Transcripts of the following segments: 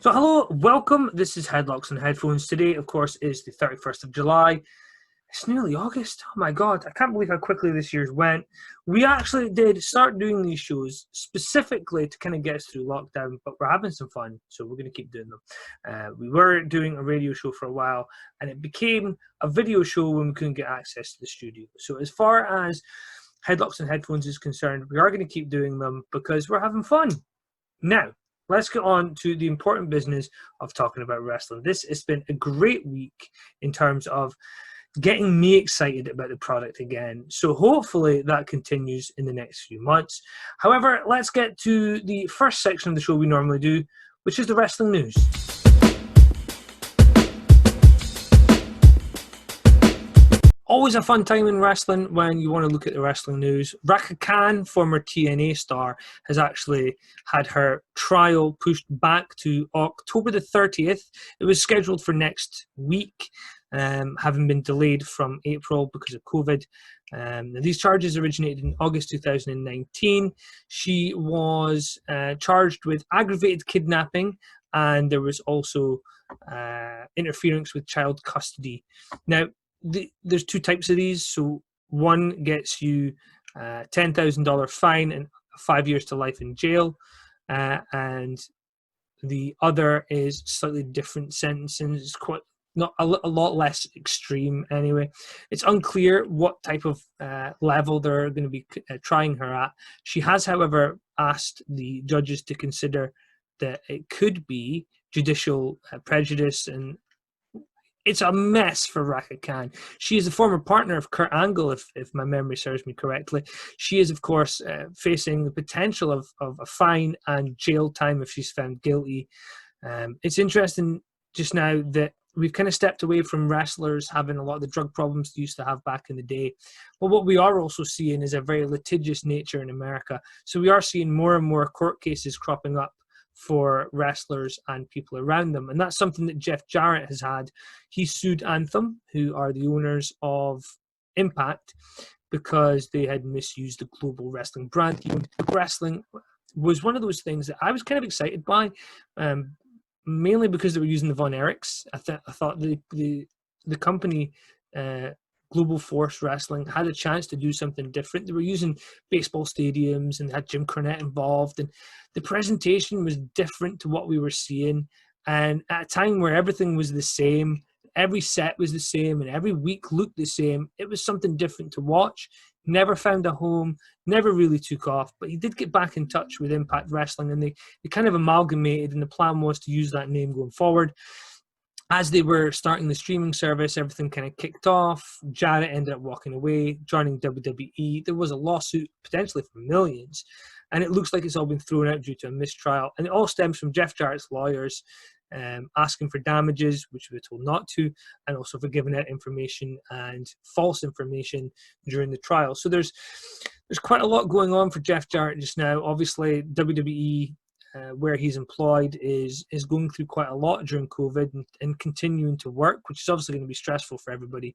So hello, welcome. This is Headlocks and Headphones. Today, of course, is the 31st of July. It's nearly August. Oh my God, I can't believe how quickly this year's went. We actually did start doing these shows specifically to kind of get us through lockdown, but we're having some fun, so we're going to keep doing them. We were doing a radio show for a while, and it became a video show when we couldn't get access to the studio. So as far as Headlocks and Headphones is concerned, we are going to keep doing them because we're having fun. Now, let's get on to the important business of talking about wrestling. This has been a great week in terms of getting me excited about the product again. So hopefully that continues in the next few months. However, let's get to the first section of the show we normally do, which is the wrestling news. Always a fun time in wrestling when you want to look at the wrestling news. Raka Khan, former TNA star, has actually had her trial pushed back to October the 30th. It was scheduled for next week, having been delayed from April because of COVID. These charges originated in August 2019. She was charged with aggravated kidnapping, and there was also interference with child custody. Now, there's two types of these. So one gets you $10,000 fine and 5 years to life in jail, and the other is slightly different sentencing. It's quite not a lot less extreme anyway. It's unclear what type of level they're going to be trying her at. She has, however, asked the judges to consider that it could be judicial prejudice, and it's a mess for Raka Khan. She is a former partner of Kurt Angle, if my memory serves me correctly. She is, of course, facing the potential of a fine and jail time if she's found guilty. It's interesting just now that we've kind of stepped away from wrestlers having a lot of the drug problems they used to have back in the day. But what we are also seeing is a very litigious nature in America. So we are seeing more and more court cases cropping up for wrestlers and people around them. And that's something that Jeff Jarrett has had. He sued Anthem, who are the owners of Impact, because they had misused the global wrestling brand. Wrestling was one of those things that I was kind of excited by, mainly because they were using the Von Erichs. I thought the company, Global Force Wrestling, had a chance to do something different. They were using baseball stadiums and had Jim Cornette involved, and the presentation was different to what we were seeing. And at a time where everything was the same, every set was the same, and every week looked the same, it was something different to watch. Never found a home, never really took off, but he did get back in touch with Impact Wrestling, and they kind of amalgamated, and the plan was to use that name going forward. As they were starting the streaming service, everything kind of kicked off. Jarrett ended up walking away, joining WWE. There was a lawsuit potentially for millions, and it looks like it's all been thrown out due to a mistrial. And it all stems from Jeff Jarrett's lawyers asking for damages, which we were told not to, and also for giving out information and false information during the trial. So there's quite a lot going on for Jeff Jarrett just now. Obviously, WWE, where he's employed, is going through quite a lot during COVID and continuing to work, which is obviously going to be stressful for everybody.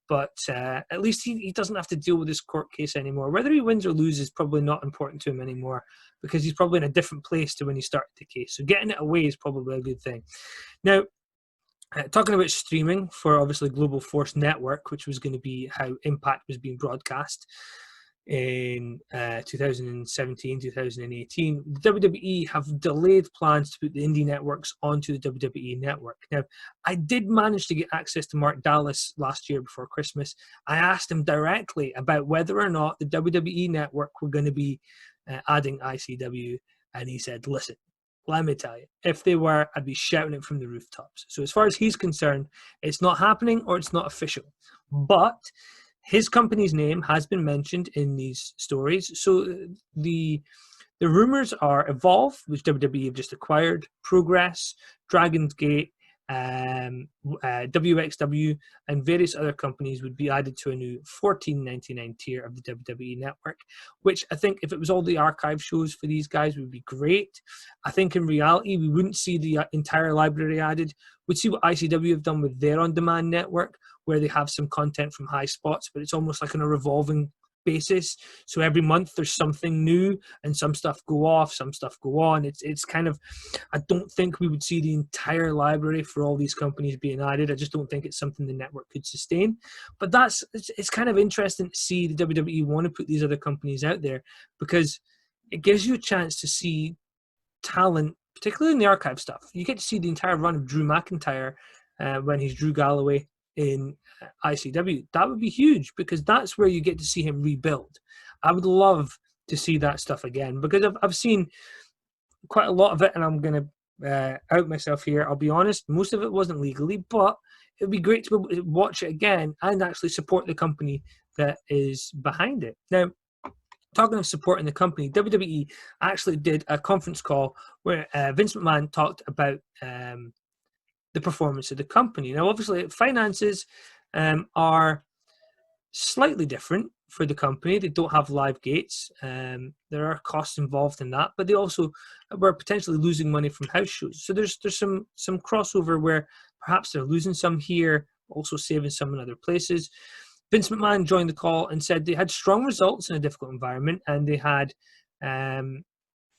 But at least he doesn't have to deal with this court case anymore. Whether he wins or loses is probably not important to him anymore, because he's probably in a different place to when he started the case. So getting it away is probably a good thing. Now, talking about streaming for obviously Global Force Network, which was going to be how Impact was being broadcast in 2017, 2018, the WWE have delayed plans to put the indie networks onto the WWE network. Now, I did manage to get access to Mark Dallas last year before Christmas. I asked him directly about whether or not the WWE network were going to be adding ICW, and he said, listen, let me tell you, if they were, I'd be shouting it from the rooftops. So as far as he's concerned, it's not happening or it's not official. But his company's name has been mentioned in these stories. So the rumors are Evolve, which WWE have just acquired, Progress, Dragon's Gate, WXW, and various other companies would be added to a new $14.99 tier of the WWE network, which I think if it was all the archive shows for these guys would be great. I think in reality, we wouldn't see the entire library added. We'd see what ICW have done with their on-demand network, where they have some content from high spots, but it's almost like on a revolving basis. So every month there's something new, and some stuff go off, some stuff go on. It's kind of, I don't think we would see the entire library for all these companies being added. I just don't think it's something the network could sustain. But it's kind of interesting to see the WWE want to put these other companies out there, because it gives you a chance to see talent, particularly in the archive stuff. You get to see the entire run of Drew McIntyre when he's Drew Galloway in ICW. That would be huge, because that's where you get to see him rebuild. I would love to see that stuff again, because I've seen quite a lot of it, and I'm going to out myself here. I'll be honest, most of it wasn't legally, but it would be great to be able to watch it again and actually support the company that is behind it. Now, talking of supporting the company, WWE actually did a conference call where Vince McMahon talked about the performance of the company. Now, obviously, finances are slightly different for the company. They don't have live gates. There are costs involved in that, but they also were potentially losing money from house shows. So there's some crossover where perhaps they're losing some here, also saving some in other places. Vince McMahon joined the call and said they had strong results in a difficult environment, and they had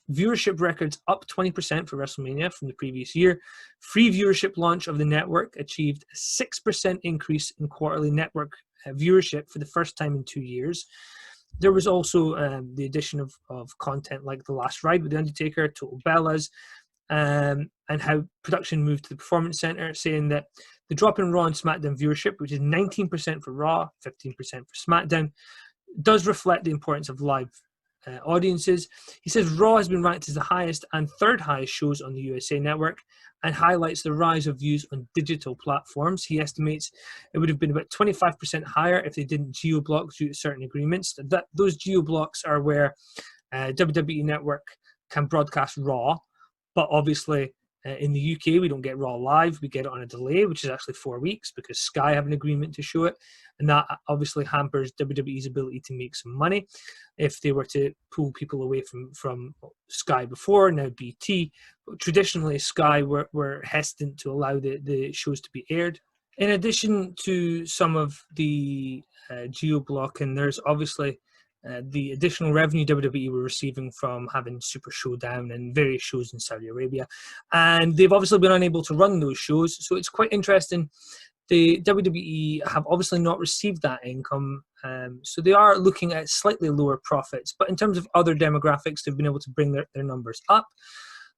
viewership records up 20% for WrestleMania from the previous year. Free viewership launch of the network achieved a 6% increase in quarterly network viewership for the first time in 2 years. There was also the addition of content like The Last Ride with The Undertaker, Total Bellas, and how production moved to the Performance Center, saying that the drop in Raw and SmackDown viewership, which is 19% for Raw, 15% for SmackDown, does reflect the importance of live audiences. He says Raw has been ranked as the highest and third highest shows on the USA Network, and highlights the rise of views on digital platforms. He estimates it would have been about 25% higher if they didn't geo-block due to certain agreements. Those geo-blocks are where WWE Network can broadcast Raw, but obviously in the UK, we don't get Raw live. We get it on a delay, which is actually 4 weeks, because Sky have an agreement to show it. And that obviously hampers WWE's ability to make some money. If they were to pull people away from Sky before, now BT, but traditionally Sky were hesitant to allow the shows to be aired. In addition to some of the geo-blocking, there's obviously the additional revenue WWE were receiving from having Super Showdown and various shows in Saudi Arabia. And they've obviously been unable to run those shows. So it's quite interesting. The WWE have obviously not received that income. So they are looking at slightly lower profits. But in terms of other demographics, they've been able to bring their numbers up.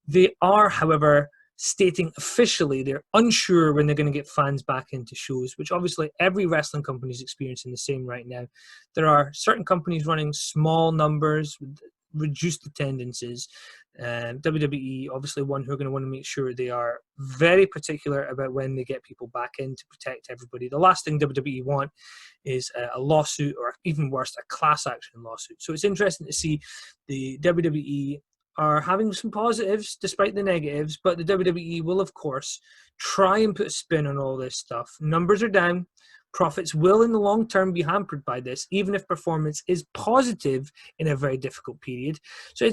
They are, however, stating officially they're unsure when they're going to get fans back into shows, which obviously every wrestling company is experiencing the same right now. There are certain companies running small numbers with reduced attendances. WWE, obviously, one who are going to want to make sure they are very particular about when they get people back in to protect everybody. The last thing WWE want is a lawsuit, or even worse, a class action lawsuit. So it's interesting to see the WWE are having some positives despite the negatives, but the WWE will, of course, try and put a spin on all this stuff. Numbers are down. Profits will, in the long term, be hampered by this, even if performance is positive in a very difficult period. So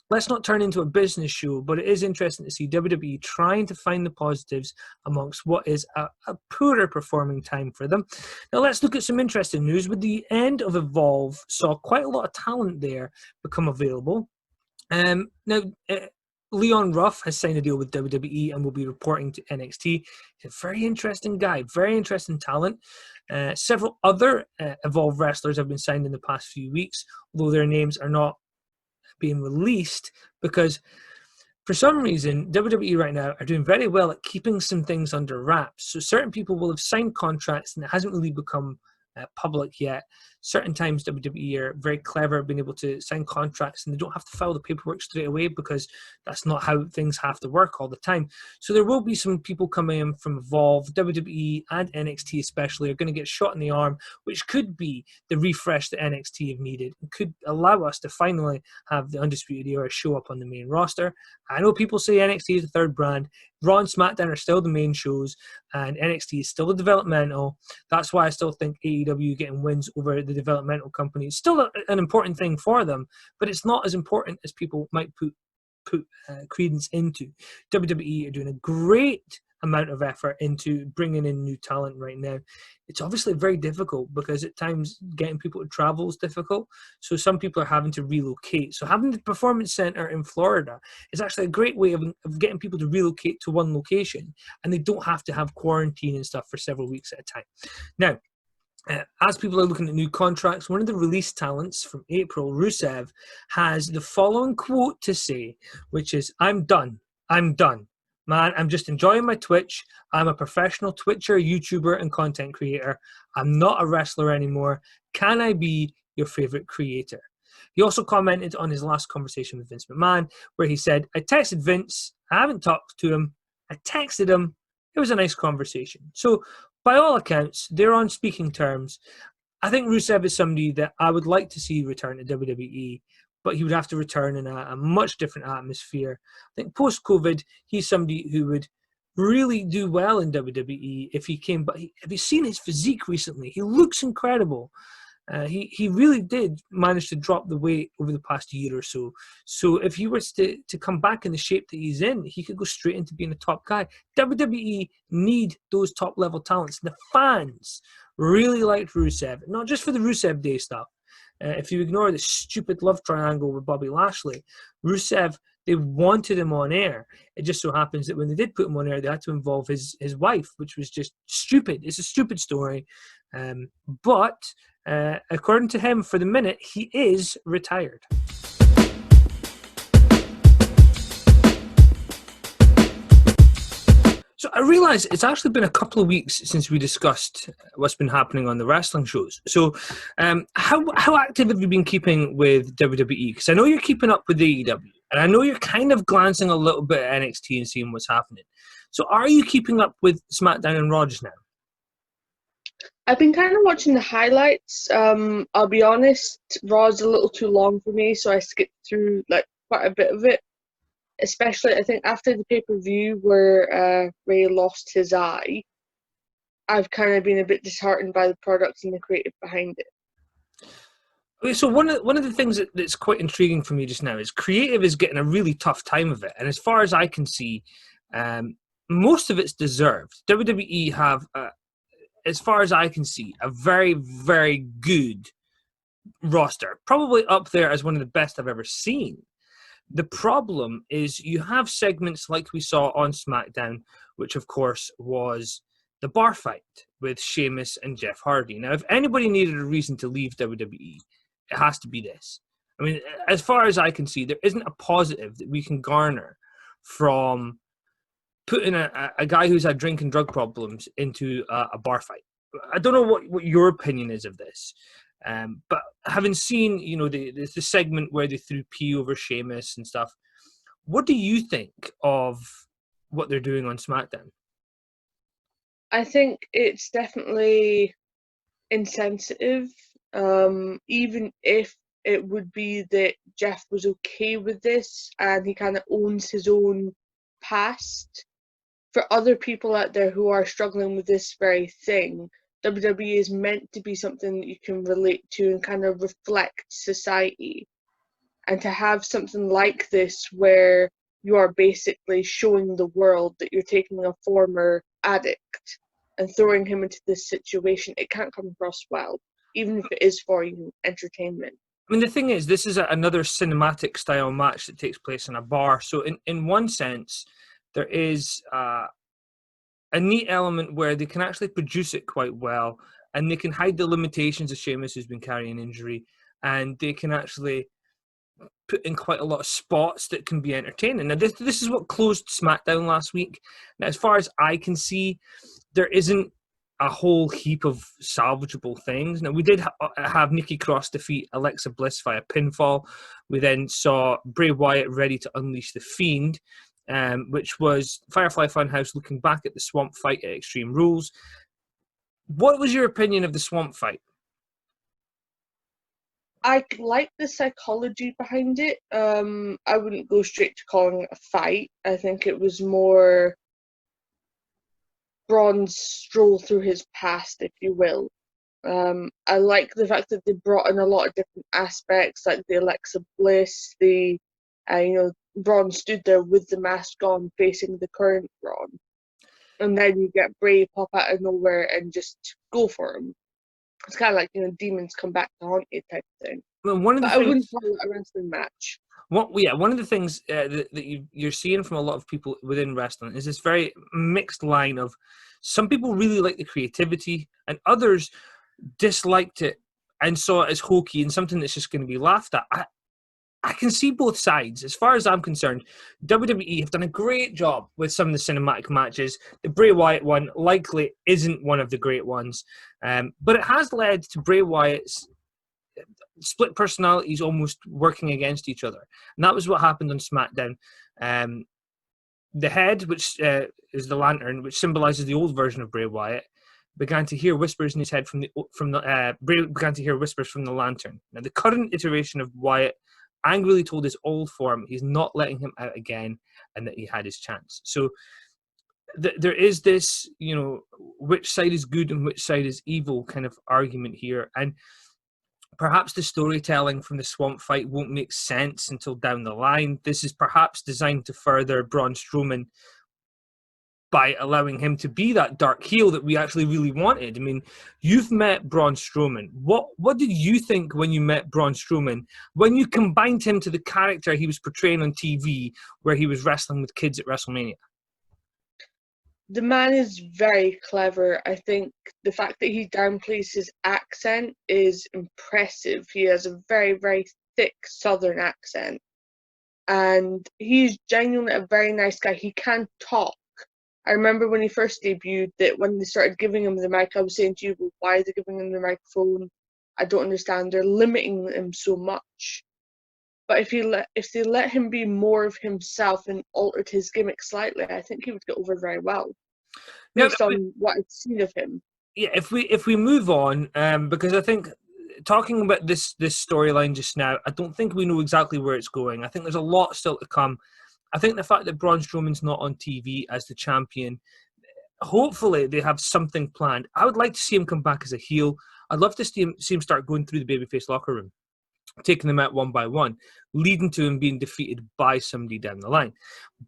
let's not turn into a business show, but it is interesting to see WWE trying to find the positives amongst what is a poorer performing time for them. Now let's look at some interesting news. With the end of Evolve, saw quite a lot of talent there become available. Now, Leon Ruff has signed a deal with WWE and will be reporting to NXT. He's a very interesting guy, very interesting talent. Several other Evolve wrestlers have been signed in the past few weeks, although their names are not being released because for some reason, WWE right now are doing very well at keeping some things under wraps. So certain people will have signed contracts and it hasn't really become public yet. Certain times WWE are very clever at being able to sign contracts and they don't have to file the paperwork straight away because that's not how things have to work all the time. So there will be some people coming in from Evolve, WWE and NXT especially are going to get shot in the arm, which could be the refresh that NXT have needed and could allow us to finally have the Undisputed Era show up on the main roster. I know people say NXT is the third brand. Raw and SmackDown are still the main shows and NXT is still the developmental. That's why I still think AEW getting wins over the developmental company is still an important thing for them, but it's not as important as people might put credence into. WWE are doing a great amount of effort into bringing in new talent right now. It's obviously very difficult because at times getting people to travel is difficult. So some people are having to relocate. So having the performance center in Florida is actually a great way of getting people to relocate to one location, and they don't have to have quarantine and stuff for several weeks at a time. Now, as people are looking at new contracts, one of the release talents from April, Rusev, has the following quote to say, which is, "I'm done. I'm done. Man, I'm just enjoying my Twitch. I'm a professional Twitcher, YouTuber, and content creator. I'm not a wrestler anymore. Can I be your favorite creator?" He also commented on his last conversation with Vince McMahon, where he said, "I texted Vince. I haven't talked to him. I texted him. It was a nice conversation." So by all accounts, they're on speaking terms. I think Rusev is somebody that I would like to see return to WWE, but he would have to return in a much different atmosphere. I think post-COVID, he's somebody who would really do well in WWE if he came. But have you seen his physique recently? He looks incredible. He really did manage to drop the weight over the past year or so. So if he was to come back in the shape that he's in, he could go straight into being a top guy. WWE need those top level talents. The fans really liked Rusev, not just for the Rusev Day stuff. If you ignore the stupid love triangle with Bobby Lashley, Rusev, they wanted him on air. It just so happens that when they did put him on air, they had to involve his wife, which was just stupid. It's a stupid story. But according to him, for the minute, he is retired. So I realize it's actually been a couple of weeks since we discussed what's been happening on the wrestling shows. So how active have you been keeping with WWE? Because I know you're keeping up with AEW, and I know you're kind of glancing a little bit at NXT and seeing what's happening. So are you keeping up with SmackDown and Raw just now? I've been kind of watching the highlights. I'll be honest, Raw's a little too long for me, so I skipped through like quite a bit of it. Especially, I think after the pay-per-view where Ray lost his eye, I've kind of been a bit disheartened by the product and the creative behind it. Okay, so one of the things that's quite intriguing for me just now is creative is getting a really tough time of it, and as far as I can see, most of it's deserved. WWE have, as far as I can see, a very, very good roster, probably up there as one of the best I've ever seen. The problem is you have segments like we saw on SmackDown, which of course was the bar fight with Sheamus and Jeff Hardy. Now, if anybody needed a reason to leave WWE, it has to be this. I mean, as far as I can see, there isn't a positive that we can garner from putting a guy who's had drink and drug problems into a bar fight. I don't know what your opinion is of this. But having seen, the segment where they threw pee over Sheamus and stuff, what do you think of what they're doing on SmackDown? I think it's definitely insensitive. Even if it would be that Jeff was okay with this and he kind of owns his own past, for other people out there who are struggling with this very thing, WWE is meant to be something that you can relate to and kind of reflect society. And to have something like this where you are basically showing the world that you're taking a former addict and throwing him into this situation, it can't come across well, even if it is for you entertainment. I mean, the thing is, this is another cinematic style match that takes place in a bar. So in one sense, there is a neat element where they can actually produce it quite well, and they can hide the limitations of Sheamus, who's been carrying injury, and they can actually put in quite a lot of spots that can be entertaining. Now, this is what closed SmackDown last week. Now, as far as I can see, there isn't a whole heap of salvageable things. Now, we did have Nikki Cross defeat Alexa Bliss via pinfall. We then saw Bray Wyatt ready to unleash the Fiend, which was Firefly Funhouse looking back at the Swamp fight at Extreme Rules. What was your opinion of the Swamp fight? I like the psychology behind it. I wouldn't go straight to calling it a fight. I think it was more Braun's stroll through his past, if you will. I like the fact that they brought in a lot of different aspects, like the Alexa Bliss, Braun stood there with the mask on, facing the current Braun. and then you get Bray pop out of nowhere and just go for him. It's kind of like, demons come back to haunt you type thing. Well, one of the But I things, wouldn't call it a wrestling match. one of the things that you're seeing from a lot of people within wrestling is this very mixed line of some people really like the creativity and others disliked it and saw it as hokey and something that's just going to be laughed at. I can see both sides. As far as I'm concerned, WWE have done a great job with some of the cinematic matches. The Bray Wyatt one likely isn't one of the great ones, but it has led to Bray Wyatt's split personalities almost working against each other. And that was what happened on SmackDown. The head, which is the lantern, which symbolizes the old version of Bray Wyatt, began to hear whispers in his head Bray began to hear whispers from the lantern. Now, the current iteration of Wyatt angrily told his old form he's not letting him out again and that he had his chance. So there is this, which side is good and which side is evil kind of argument here. And perhaps the storytelling from the swamp fight won't make sense until down the line. This is perhaps designed to further Braun Strowman by allowing him to be that dark heel that we actually really wanted. I mean, you've met Braun Strowman. What did you think when you met Braun Strowman, when you combined him to the character he was portraying on TV, where he was wrestling with kids at WrestleMania? The man is very clever. I think the fact that he downplays his accent is impressive. He has a very, very thick Southern accent. And he's genuinely a very nice guy. He can talk. I remember when he first debuted that when they started giving him the mic, I was saying to you, well, why are they giving him the microphone? I don't understand. They're limiting him so much. But if they let him be more of himself and altered his gimmick slightly, I think he would get over very well, based on what I've seen of him. Yeah, if we move on, because I think talking about this storyline just now, I don't think we know exactly where it's going. I think there's a lot still to come. I think the fact that Braun Strowman's not on TV as the champion, hopefully they have something planned. I would like to see him come back as a heel. I'd love to see him start going through the babyface locker room, taking them out one by one, leading to him being defeated by somebody down the line.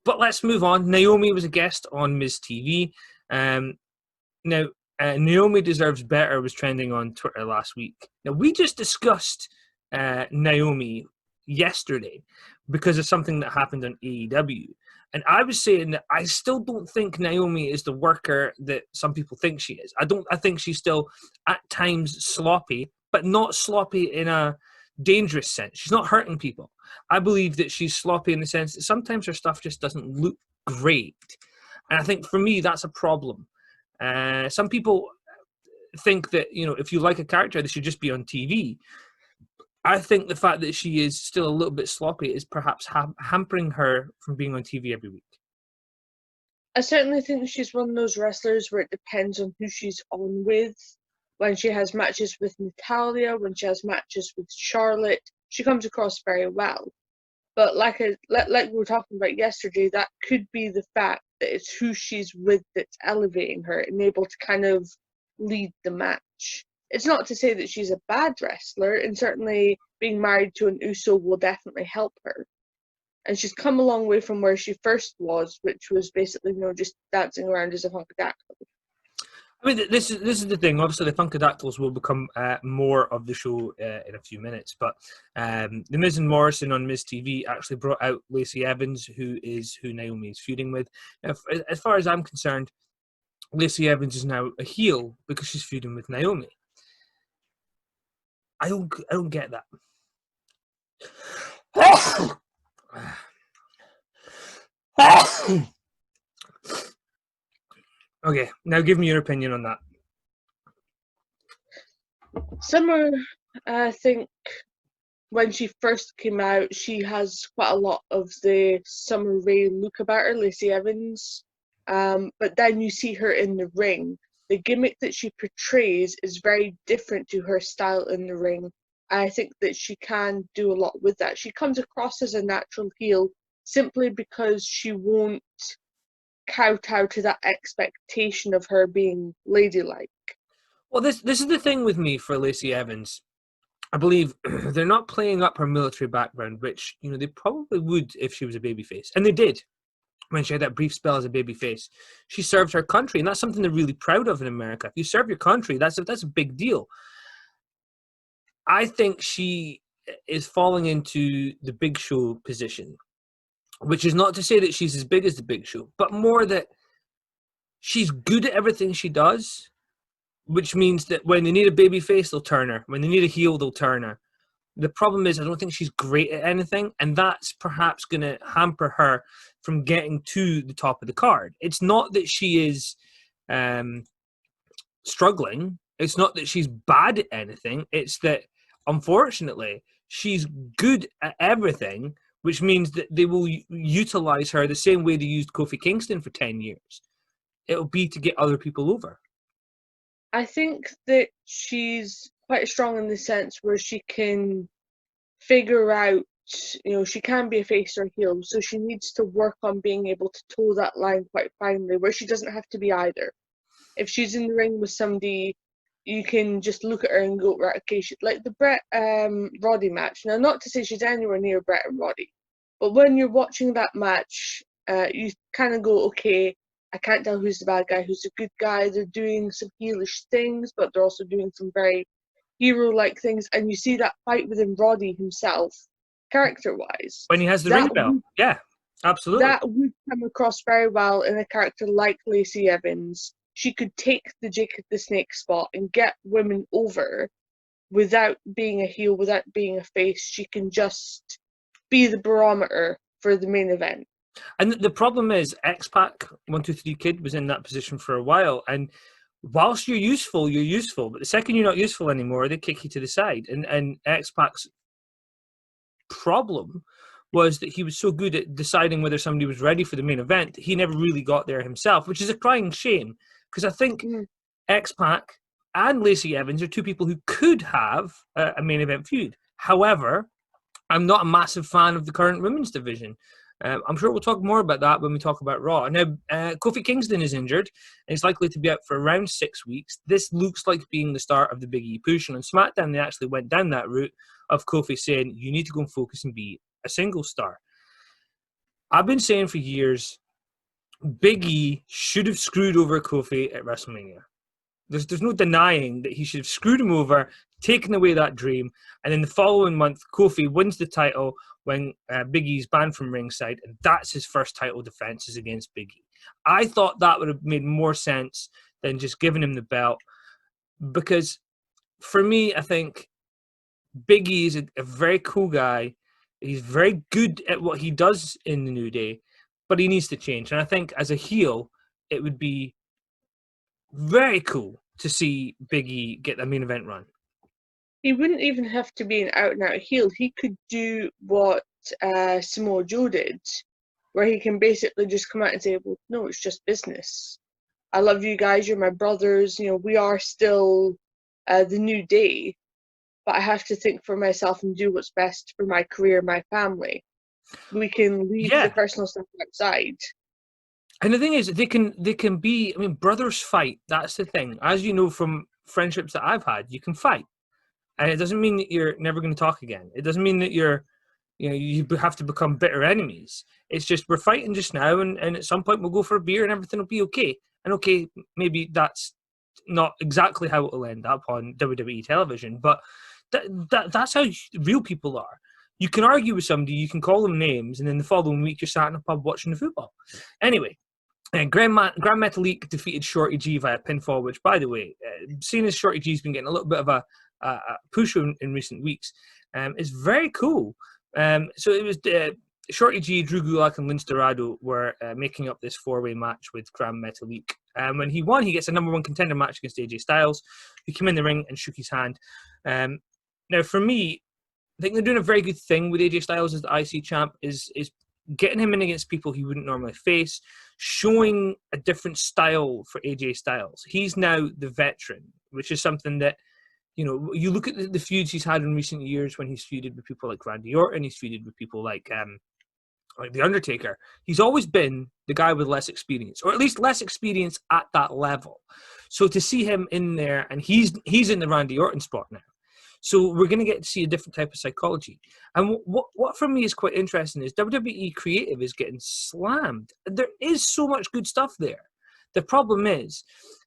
But let's move on. Naomi was a guest on Miz TV. Now, Naomi Deserves Better was trending on Twitter last week. Now, we just discussed Naomi yesterday because of something that happened on AEW. And I was saying that I still don't think Naomi is the worker that some people think she is. I think she's still at times sloppy, but not sloppy in a dangerous sense. She's not hurting people. I believe that she's sloppy in the sense that sometimes her stuff just doesn't look great. And I think for me, that's a problem. Some people think that, if you like a character, they should just be on TV. I think the fact that she is still a little bit sloppy is perhaps hampering her from being on TV every week. I certainly think she's one of those wrestlers where it depends on who she's on with. When she has matches with Natalya, when she has matches with Charlotte, she comes across very well. But like we were talking about yesterday, that could be the fact that it's who she's with that's elevating her and able to kind of lead the match. It's not to say that she's a bad wrestler, and certainly being married to an Uso will definitely help her. And she's come a long way from where she first was, which was basically, just dancing around as a Funkadactyl. I mean, this is the thing. Obviously, the Funkadactyls will become more of the show in a few minutes. But The Miz and Morrison on Miz TV actually brought out Lacey Evans, who Naomi is feuding with. As far as I'm concerned, Lacey Evans is now a heel because she's feuding with Naomi. I don't get that. Okay, now give me your opinion on that. Summer, I think when she first came out, she has quite a lot of the Summer Rae look about her, Lacey Evans. But then you see her in the ring. The gimmick that she portrays is very different to her style in the ring. I think that she can do a lot with that. She comes across as a natural heel simply because she won't kowtow to that expectation of her being ladylike. Well, this is the thing with me for Lacey Evans. I believe they're not playing up her military background, which they probably would if she was a babyface, and they did. when she had that brief spell as a babyface. She served her country, and that's something they're really proud of in America. If you serve your country, that's a big deal. I think she is falling into the Big Show position, which is not to say that she's as big as the Big Show, but more that she's good at everything she does, which means that when they need a baby face, they'll turn her. When they need a heel, they'll turn her. The problem is I don't think she's great at anything, and that's perhaps going to hamper her from getting to the top of the card. It's not that she is struggling. It's not that she's bad at anything. It's that, unfortunately, she's good at everything, which means that they will utilize her the same way they used Kofi Kingston for 10 years. It'll be to get other people over. I think that she's quite strong in the sense where she can figure out, she can be a face or heel, so she needs to work on being able to toe that line quite finely, where she doesn't have to be either. If she's in the ring with somebody, you can just look at her and go, right, okay, like the Bret Roddy match. Now, not to say she's anywhere near Bret and Roddy, but when you're watching that match, you kind of go, okay, I can't tell who's the bad guy, who's the good guy. They're doing some heelish things, but they're also doing some very hero-like things. And you see that fight within Roddy himself, character-wise. When he has the ring bell. Yeah, absolutely. That would come across very well in a character like Lacey Evans. She could take the Jake the Snake spot and get women over without being a heel, without being a face. She can just be the barometer for the main event. And the problem is, X-Pac, 123 Kid, was in that position for a while. And whilst you're useful, But the second you're not useful anymore, they kick you to the side. And X-Pac's problem was that he was so good at deciding whether somebody was ready for the main event, he never really got there himself, which is a crying shame. Because I think X-Pac and Lacey Evans are two people who could have a main event feud. However, I'm not a massive fan of the current women's division. I'm sure we'll talk more about that when we talk about Raw. Now, Kofi Kingston is injured and is likely to be out for around 6 weeks. This looks like being the start of the Big E push. And on SmackDown, they actually went down that route of Kofi saying, you need to go and focus and be a single star. I've been saying for years, Big E should have screwed over Kofi at WrestleMania. There's no denying that he should have screwed him over, taken away that dream, and in the following month, Kofi wins the title when Big E's banned from ringside, and that's his first title defense is against Big E. I thought that would have made more sense than just giving him the belt, because for me, I think Big E is a very cool guy. He's very good at what he does in the New Day, but he needs to change. And I think as a heel, it would be very cool to see Big E get a main event run. He wouldn't even have to be an out-and-out heel. He could do what Samoa Joe did, where he can basically just come out and say, well, no, it's just business. I love you guys. You're my brothers. We are still the New Day, but I have to think for myself and do what's best for my career, my family. We can leave the personal stuff outside. And the thing is, they can be, brothers fight. That's the thing. As you know from friendships that I've had, you can fight. And it doesn't mean that you're never going to talk again. It doesn't mean that you have to become bitter enemies. It's just we're fighting just now, and at some point we'll go for a beer and everything will be okay. And okay, maybe that's not exactly how it will end up on WWE television, but that's how real people are. You can argue with somebody, you can call them names, and then the following week you're sat in a pub watching the football. Anyway, Grand Metalik defeated Shorty G via pinfall, which, by the way, seeing as Shorty G's been getting a little bit of a push in recent weeks, is very cool. So it was Shorty G, Drew Gulak, and Lince Dorado were making up this four-way match with Grand Metalik. When he won, he gets a number one contender match against AJ Styles, who came in the ring and shook his hand. Now, for me, I think they're doing a very good thing with AJ Styles as the IC champ, is getting him in against people he wouldn't normally face, showing a different style for AJ Styles. He's now the veteran, which is something that, you look at the feuds he's had in recent years when he's feuded with people like Randy Orton, he's feuded with people like The Undertaker. He's always been the guy with less experience, or at least less experience at that level. So to see him in there, and he's in the Randy Orton spot now. So we're going to get to see a different type of psychology. And what for me is quite interesting is WWE Creative is getting slammed. There is so much good stuff there. The problem is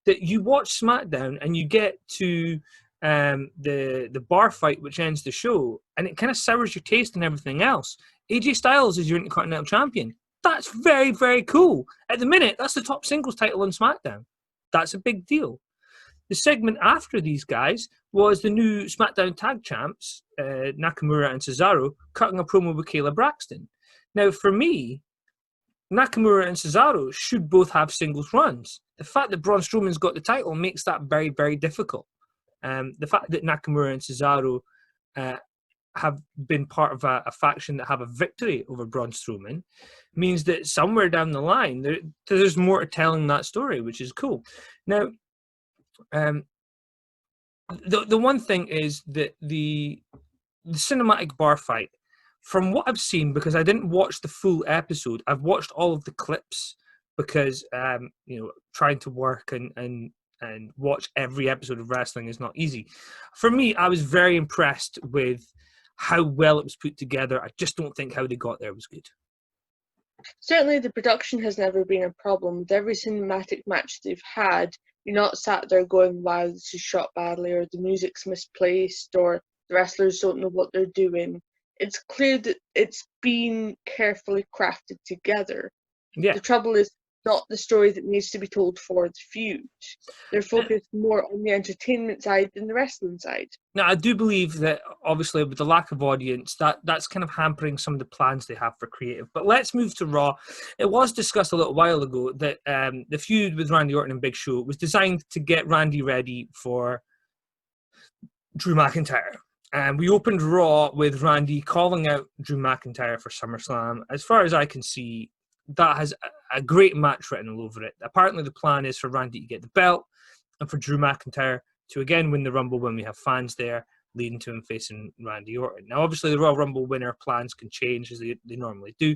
that you watch SmackDown and you get to the bar fight, which ends the show, and it kind of sours your taste and everything else. AJ Styles is your Intercontinental Champion. That's very, very cool. At the minute, that's the top singles title on SmackDown. That's a big deal. The segment after these guys was the new SmackDown Tag Champs, Nakamura and Cesaro, cutting a promo with Kayla Braxton. Now, for me, Nakamura and Cesaro should both have singles runs. The fact that Braun Strowman's got the title makes that very, very difficult. The fact that Nakamura and Cesaro have been part of a faction that have a victory over Braun Strowman means that somewhere down the line, there's more to telling that story, which is cool. Now, the one thing is that the cinematic bar fight, from what I've seen, because I didn't watch the full episode, I've watched all of the clips because trying to work and watch every episode of wrestling is not easy. For me, I was very impressed with how well it was put together. I just don't think how they got there was good. Certainly, the production has never been a problem. With every cinematic match they've had, you're not sat there going, wow, this is shot badly, or the music's misplaced, or the wrestlers don't know what they're doing. It's clear that it's been carefully crafted together. Yeah. The trouble is not the story that needs to be told for the feud. They're focused more on the entertainment side than the wrestling side. Now, I do believe that, obviously, with the lack of audience, that's kind of hampering some of the plans they have for creative. But let's move to Raw. It was discussed a little while ago that the feud with Randy Orton and Big Show was designed to get Randy ready for Drew McIntyre. And we opened Raw with Randy calling out Drew McIntyre for SummerSlam. As far as I can see, that has a great match written all over it. Apparently, the plan is for Randy to get the belt and for Drew McIntyre to again win the Rumble when we have fans there, leading to him facing Randy Orton. Now, obviously, the Royal Rumble winner plans can change as they normally do.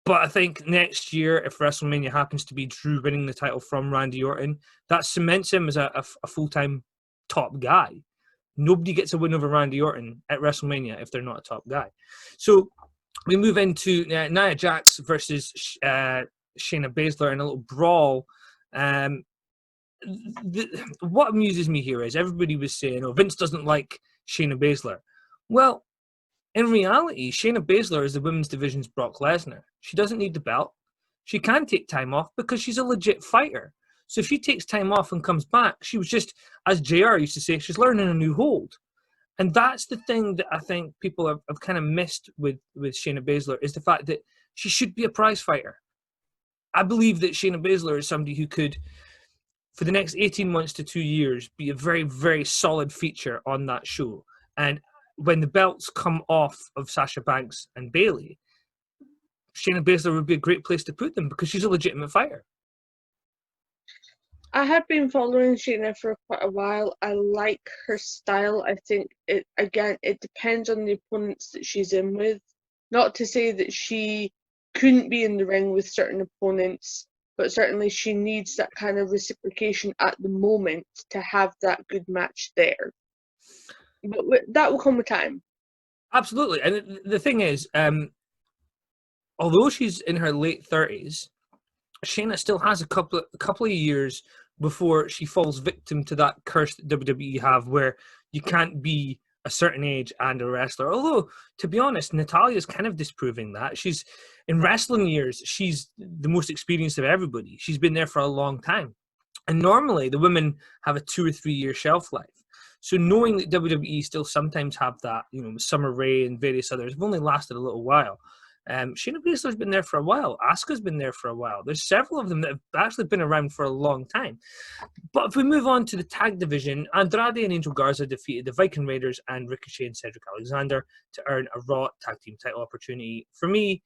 But I think next year, if WrestleMania happens to be Drew winning the title from Randy Orton, that cements him as a full-time top guy. Nobody gets a win over Randy Orton at WrestleMania if they're not a top guy. So we move into Nia Jax versus Shayna Baszler in a little brawl. What amuses me here is everybody was saying, oh, Vince doesn't like Shayna Baszler. Well, in reality, Shayna Baszler is the women's division's Brock Lesnar. She doesn't need the belt. She can take time off because she's a legit fighter. So if she takes time off and comes back, she was just, as JR used to say, she's learning a new hold. And that's the thing that I think people have kind of missed with Shayna Baszler, is the fact that she should be a prize fighter. I believe that Shayna Baszler is somebody who could, for the next 18 months to 2 years, be a very, very solid feature on that show. And when the belts come off of Sasha Banks and Bayley, Shayna Baszler would be a great place to put them because she's a legitimate fighter. I have been following Shayna for quite a while. I like her style. I think it depends on the opponents that she's in with. Not to say that she couldn't be in the ring with certain opponents, but certainly she needs that kind of reciprocation at the moment to have that good match there. But that will come with time. Absolutely. And the thing is, although she's in her late 30s, Shayna still has a couple of years before she falls victim to that curse that WWE have, where you can't be a certain age and a wrestler. Although, to be honest, Natalia's kind of disproving that. She's, in wrestling years, she's the most experienced of everybody. She's been there for a long time. And normally, the women have a 2 or 3 year shelf life. So knowing that WWE still sometimes have that, Summer Rae and various others have only lasted a little while. Shayna Baszler's been there for a while. Asuka's been there for a while. There's several of them that have actually been around for a long time. But if we move on to the tag division, Andrade and Angel Garza defeated the Viking Raiders and Ricochet and Cedric Alexander to earn a Raw tag team title opportunity. For me,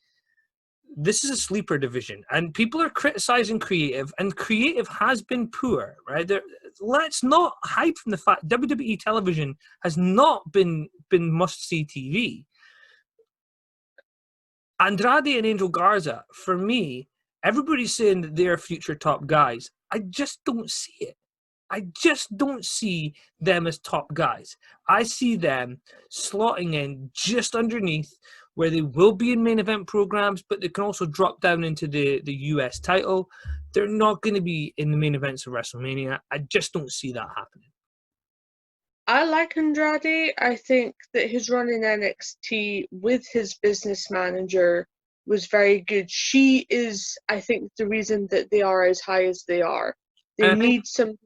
this is a sleeper division, and people are criticizing creative, and creative has been poor, right? Let's not hide from the fact WWE television has not been must-see TV. Andrade and Angel Garza, for me, everybody's saying that they're future top guys. I just don't see it. I just don't see them as top guys. I see them slotting in just underneath where they will be in main event programs, but they can also drop down into the US title. They're not going to be in the main events of WrestleMania. I just don't see that happening. I like Andrade. I think that his run in NXT with his business manager was very good. She is, I think, the reason that they are as high as they are. They need something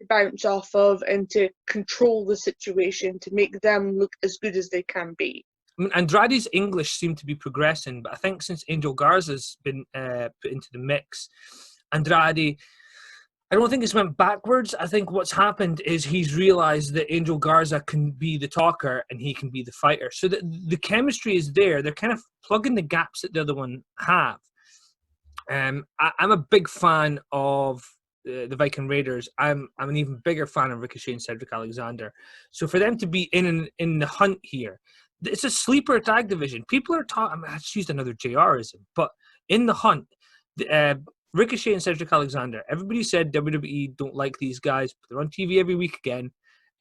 to bounce off of and to control the situation to make them look as good as they can be. I mean, Andrade's English seemed to be progressing, but I think since Angel Garza's been put into the mix, Andrade, I don't think it's went backwards. I think what's happened is he's realized that Angel Garza can be the talker and he can be the fighter. So the chemistry is there. They're kind of plugging the gaps that the other one have. I'm a big fan of the Viking Raiders. I'm an even bigger fan of Ricochet and Cedric Alexander. So for them to be in the hunt here, it's a sleeper tag division. People are talking. I just used another JRism, but in the hunt, Ricochet and Cedric Alexander. Everybody said WWE don't like these guys, but they're on TV every week again.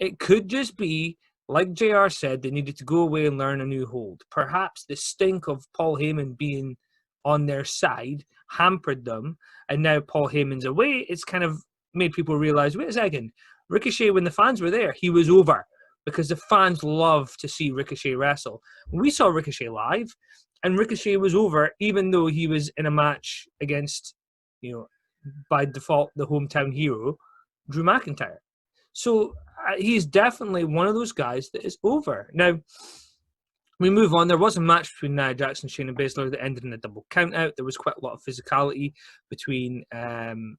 It could just be, like JR said, they needed to go away and learn a new hold. Perhaps the stink of Paul Heyman being on their side hampered them, and now Paul Heyman's away. It's kind of made people realize, wait a second, Ricochet, when the fans were there, he was over because the fans love to see Ricochet wrestle. We saw Ricochet live, and Ricochet was over, even though he was in a match against, by default, the hometown hero, Drew McIntyre. So he's definitely one of those guys that is over. Now, we move on. There was a match between Nia Jax and Shayna Baszler that ended in a double countout. There was quite a lot of physicality between Shayna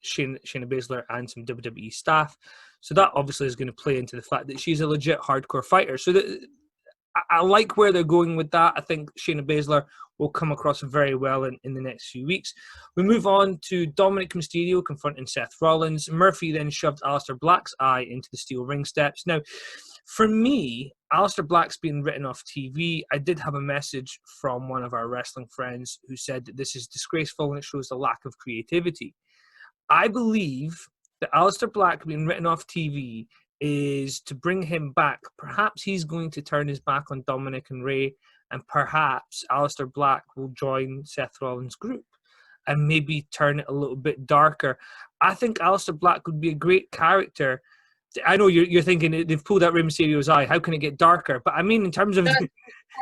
Baszler and some WWE staff. So that obviously is going to play into the fact that she's a legit hardcore fighter. So I like where they're going with that. I think Shayna Baszler will come across very well in the next few weeks. We move on to Dominic Mysterio confronting Seth Rollins. Murphy then shoved Aleister Black's eye into the steel ring steps. Now, for me, Aleister Black's been written off TV. I did have a message from one of our wrestling friends who said that this is disgraceful and it shows the lack of creativity. I believe that Aleister Black being written off TV is to bring him back. Perhaps he's going to turn his back on Dominic and Rey, and perhaps Aleister Black will join Seth Rollins' group and maybe turn it a little bit darker. I think Aleister Black would be a great character. I know you're thinking they've pulled out Rey Mysterio's eye. How can it get darker? But I mean, in terms of... That's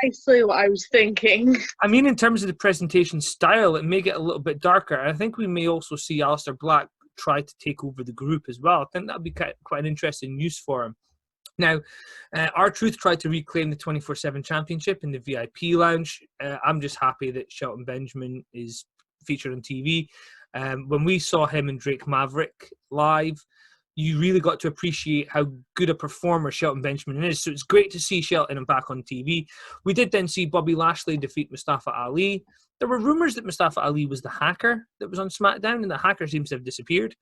precisely what I was thinking. I mean, in terms of the presentation style, it may get a little bit darker. I think we may also see Aleister Black try to take over the group as well. I think that would be quite an interesting use for him. Now, R-Truth tried to reclaim the 24/7 championship in the VIP lounge. I'm just happy that Shelton Benjamin is featured on TV. When we saw him and Drake Maverick live, you really got to appreciate how good a performer Shelton Benjamin is. So it's great to see Shelton back on TV. We did then see Bobby Lashley defeat Mustafa Ali. There were rumors that Mustafa Ali was the hacker that was on SmackDown, and the hacker seems to have disappeared.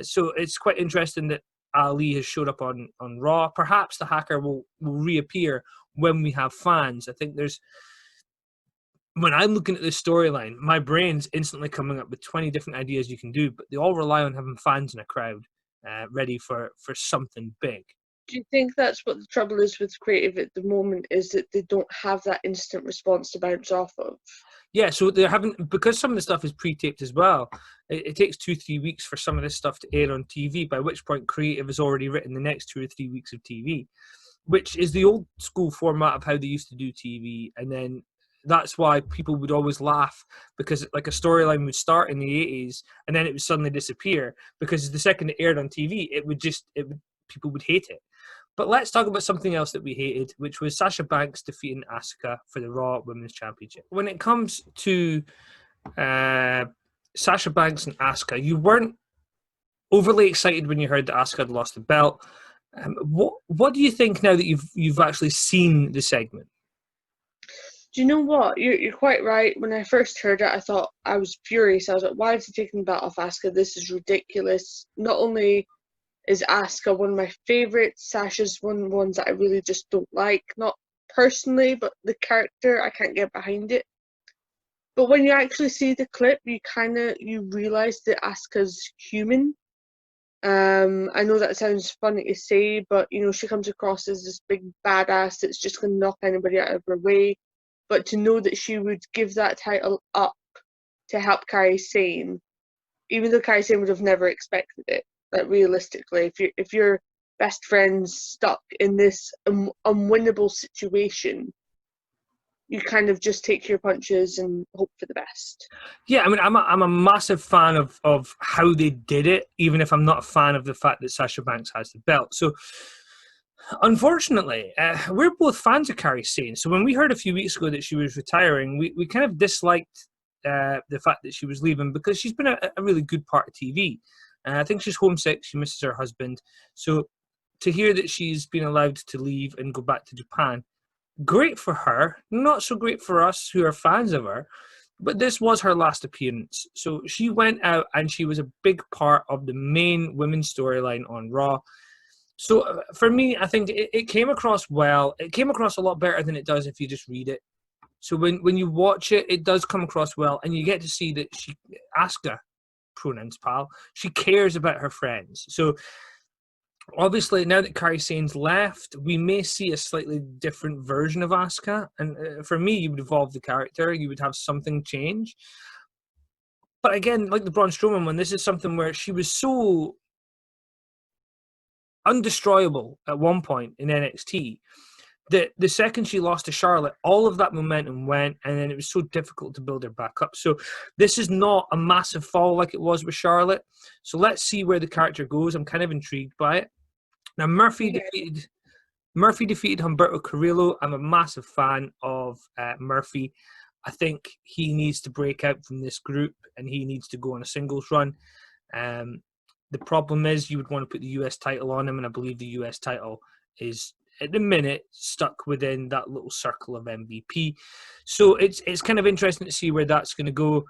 So it's quite interesting that Ali has showed up on Raw. Perhaps the hacker will reappear when we have fans. I think when I'm looking at this storyline, my brain's instantly coming up with 20 different ideas you can do, but they all rely on having fans in a crowd ready for something big. Do you think that's what the trouble is with creative at the moment, is that they don't have that instant response to bounce off of? Yeah, so they're having, because some of the stuff is pre-taped as well, it takes 2-3 weeks for some of this stuff to air on TV, by which point creative has already written the next 2 or 3 weeks of TV, which is the old school format of how they used to do TV. And then that's why people would always laugh, because like a storyline would start in the 80s and then it would suddenly disappear, because the second it aired on TV, people would hate it. But let's talk about something else that we hated, which was Sasha Banks defeating Asuka for the Raw Women's Championship. When it comes to Sasha Banks and Asuka, you weren't overly excited when you heard that Asuka had lost the belt. What do you think now that you've actually seen the segment? Do you know what? You're quite right. When I first heard it, I thought, I was furious. I was like, why have they taken the belt off Asuka? This is ridiculous. Not only is Asuka one of my favourites, Sasha's one of the ones that I really just don't like. Not personally, but the character, I can't get behind it. But when you actually see the clip, you realise that Asuka's human. I know that sounds funny to say, but she comes across as this big badass that's just going to knock anybody out of her way. But to know that she would give that title up to help Kairi Sane, even though Kairi Sane would have never expected it. Like realistically, if your best friend's stuck in this unwinnable situation, you kind of just take your punches and hope for the best. Yeah, I mean, I'm a massive fan of how they did it, even if I'm not a fan of the fact that Sasha Banks has the belt. So, unfortunately, we're both fans of Kairi Sane. So when we heard a few weeks ago that she was retiring, we kind of disliked the fact that she was leaving because she's been a really good part of TV. I think she's homesick. She misses her husband. So to hear that she's been allowed to leave and go back to Japan, great for her. Not so great for us who are fans of her. But this was her last appearance. So she went out and she was a big part of the main women's storyline on Raw. So for me, I think it came across well. It came across a lot better than it does if you just read it. So when you watch it, it does come across well, and you get to see that she, Asuka, pronouns pal, she cares about her friends. So obviously, now that Kairi Sane's left, we may see a slightly different version of Asuka. And for me, you would evolve the character. You would have something change. But again, like the Braun Strowman one, this is something where she was so undestroyable at one point in NXT that the second she lost to Charlotte, all of that momentum went, and then it was so difficult to build her back up. So this is not a massive fall like it was with Charlotte. So let's see where the character goes. I'm kind of intrigued by it. Now, Murphy defeated Humberto Carrillo. I'm a massive fan of Murphy. I think he needs to break out from this group, and he needs to go on a singles run. The problem is you would want to put the US title on him, and I believe the US title is, at the minute, stuck within that little circle of MVP. So it's kind of interesting to see where that's going to go.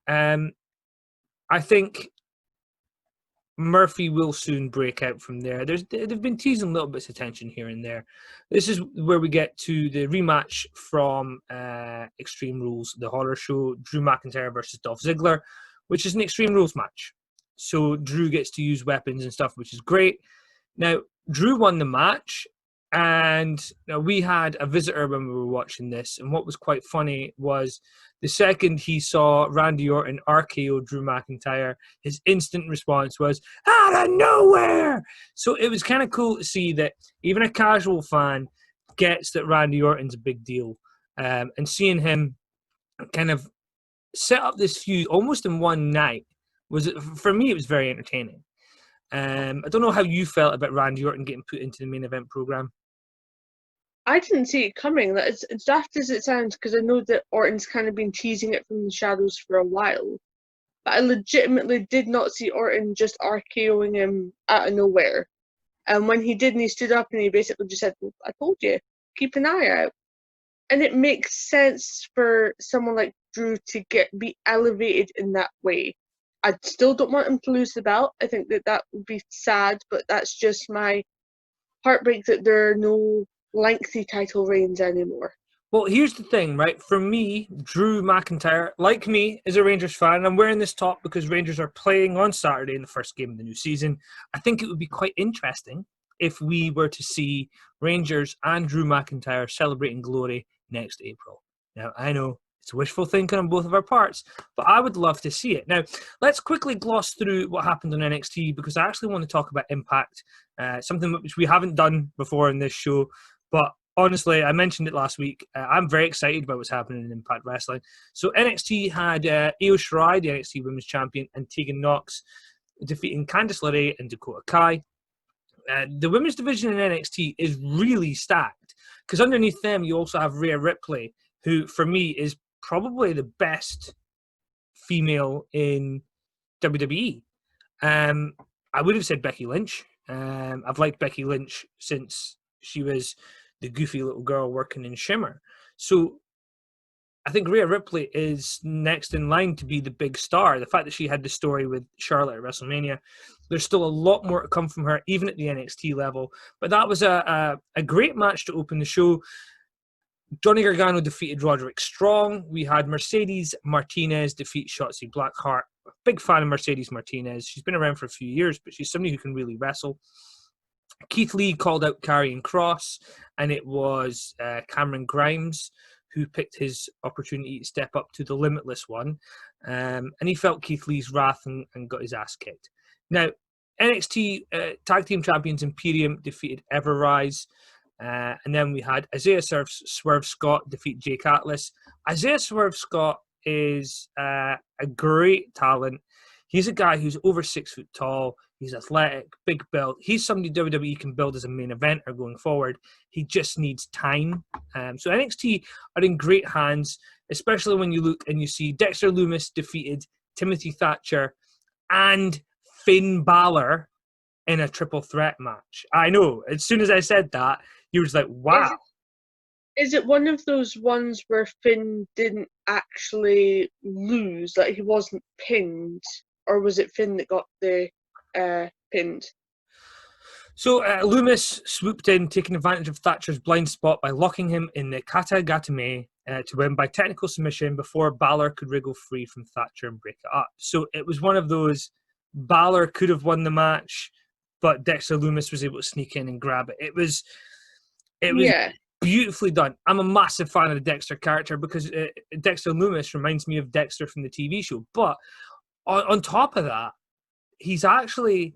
I think Murphy will soon break out from there. They've been teasing little bits of tension here and there. This is where we get to the rematch from Extreme Rules, the horror show, Drew McIntyre versus Dolph Ziggler, which is an Extreme Rules match. So Drew gets to use weapons and stuff, which is great. Now, Drew won the match, and we had a visitor when we were watching this, and what was quite funny was the second he saw Randy Orton RKO Drew McIntyre, his instant response was, out of nowhere! So it was kind of cool to see that even a casual fan gets that Randy Orton's a big deal. And seeing him kind of set up this feud almost in one night, for me, it was very entertaining. I don't know how you felt about Randy Orton getting put into the main event program. I didn't see it coming. That is, as daft as it sounds, because I know that Orton's kind of been teasing it from the shadows for a while. But I legitimately did not see Orton just RKOing him out of nowhere. And when he did, and he stood up and he basically just said, well, I told you, keep an eye out. And it makes sense for someone like Drew to be elevated in that way. I still don't want him to lose the belt. I think that would be sad, but that's just my heartbreak that there are no lengthy title reigns anymore. Well, here's the thing, right? For me, Drew McIntyre, like me, is a Rangers fan. And I'm wearing this top because Rangers are playing on Saturday in the first game of the new season. I think it would be quite interesting if we were to see Rangers and Drew McIntyre celebrating glory next April. Now, I know it's wishful thinking on both of our parts, but I would love to see it. Now, let's quickly gloss through what happened on NXT because I actually want to talk about Impact, something which we haven't done before in this show, but honestly, I mentioned it last week. I'm very excited about what's happening in Impact Wrestling. So NXT had Io Shirai, the NXT Women's Champion, and Tegan Nox defeating Candice LeRae and Dakota Kai. The women's division in NXT is really stacked because underneath them you also have Rhea Ripley, who for me is probably the best female in WWE. I would have said Becky Lynch. I've liked Becky Lynch since she was the goofy little girl working in Shimmer. So I think Rhea Ripley is next in line to be the big star. The fact that she had the story with Charlotte at WrestleMania, there's still a lot more to come from her, even at the NXT level. But that was a great match to open the show. Johnny Gargano defeated Roderick Strong. We had Mercedes Martinez defeat Shotzi Blackheart. big fan of Mercedes Martinez. She's been around for a few years, but she's somebody who can really wrestle. Keith Lee called out Karrion Kross, and it was Cameron Grimes who picked his opportunity to step up to the Limitless one. And he felt Keith Lee's wrath and got his ass kicked. Now, NXT Tag Team Champions Imperium defeated Everrise. And then we had Isaiah Swerve Scott defeat Jake Atlas. Isaiah Swerve Scott is a great talent. He's a guy who's over 6 foot tall. He's athletic, big build. He's somebody WWE can build as a main eventer going forward. He just needs time. So NXT are in great hands, especially when you look and you see Dexter Lumis defeated Timothy Thatcher and Finn Balor in a triple threat match. I know, as soon as I said that, you was like, wow. Is it one of those ones where Finn didn't actually lose, like he wasn't pinned, or was it Finn that got the pinned? So Lumis swooped in, taking advantage of Thatcher's blind spot by locking him in the Kata Gatame to win by technical submission before Balor could wriggle free from Thatcher and break it up. So it was one of those, Balor could have won the match, but Dexter Lumis was able to sneak in and grab it. It was beautifully done. I'm a massive fan of the Dexter character because Dexter Lumis reminds me of Dexter from the TV show. But on top of that, he's actually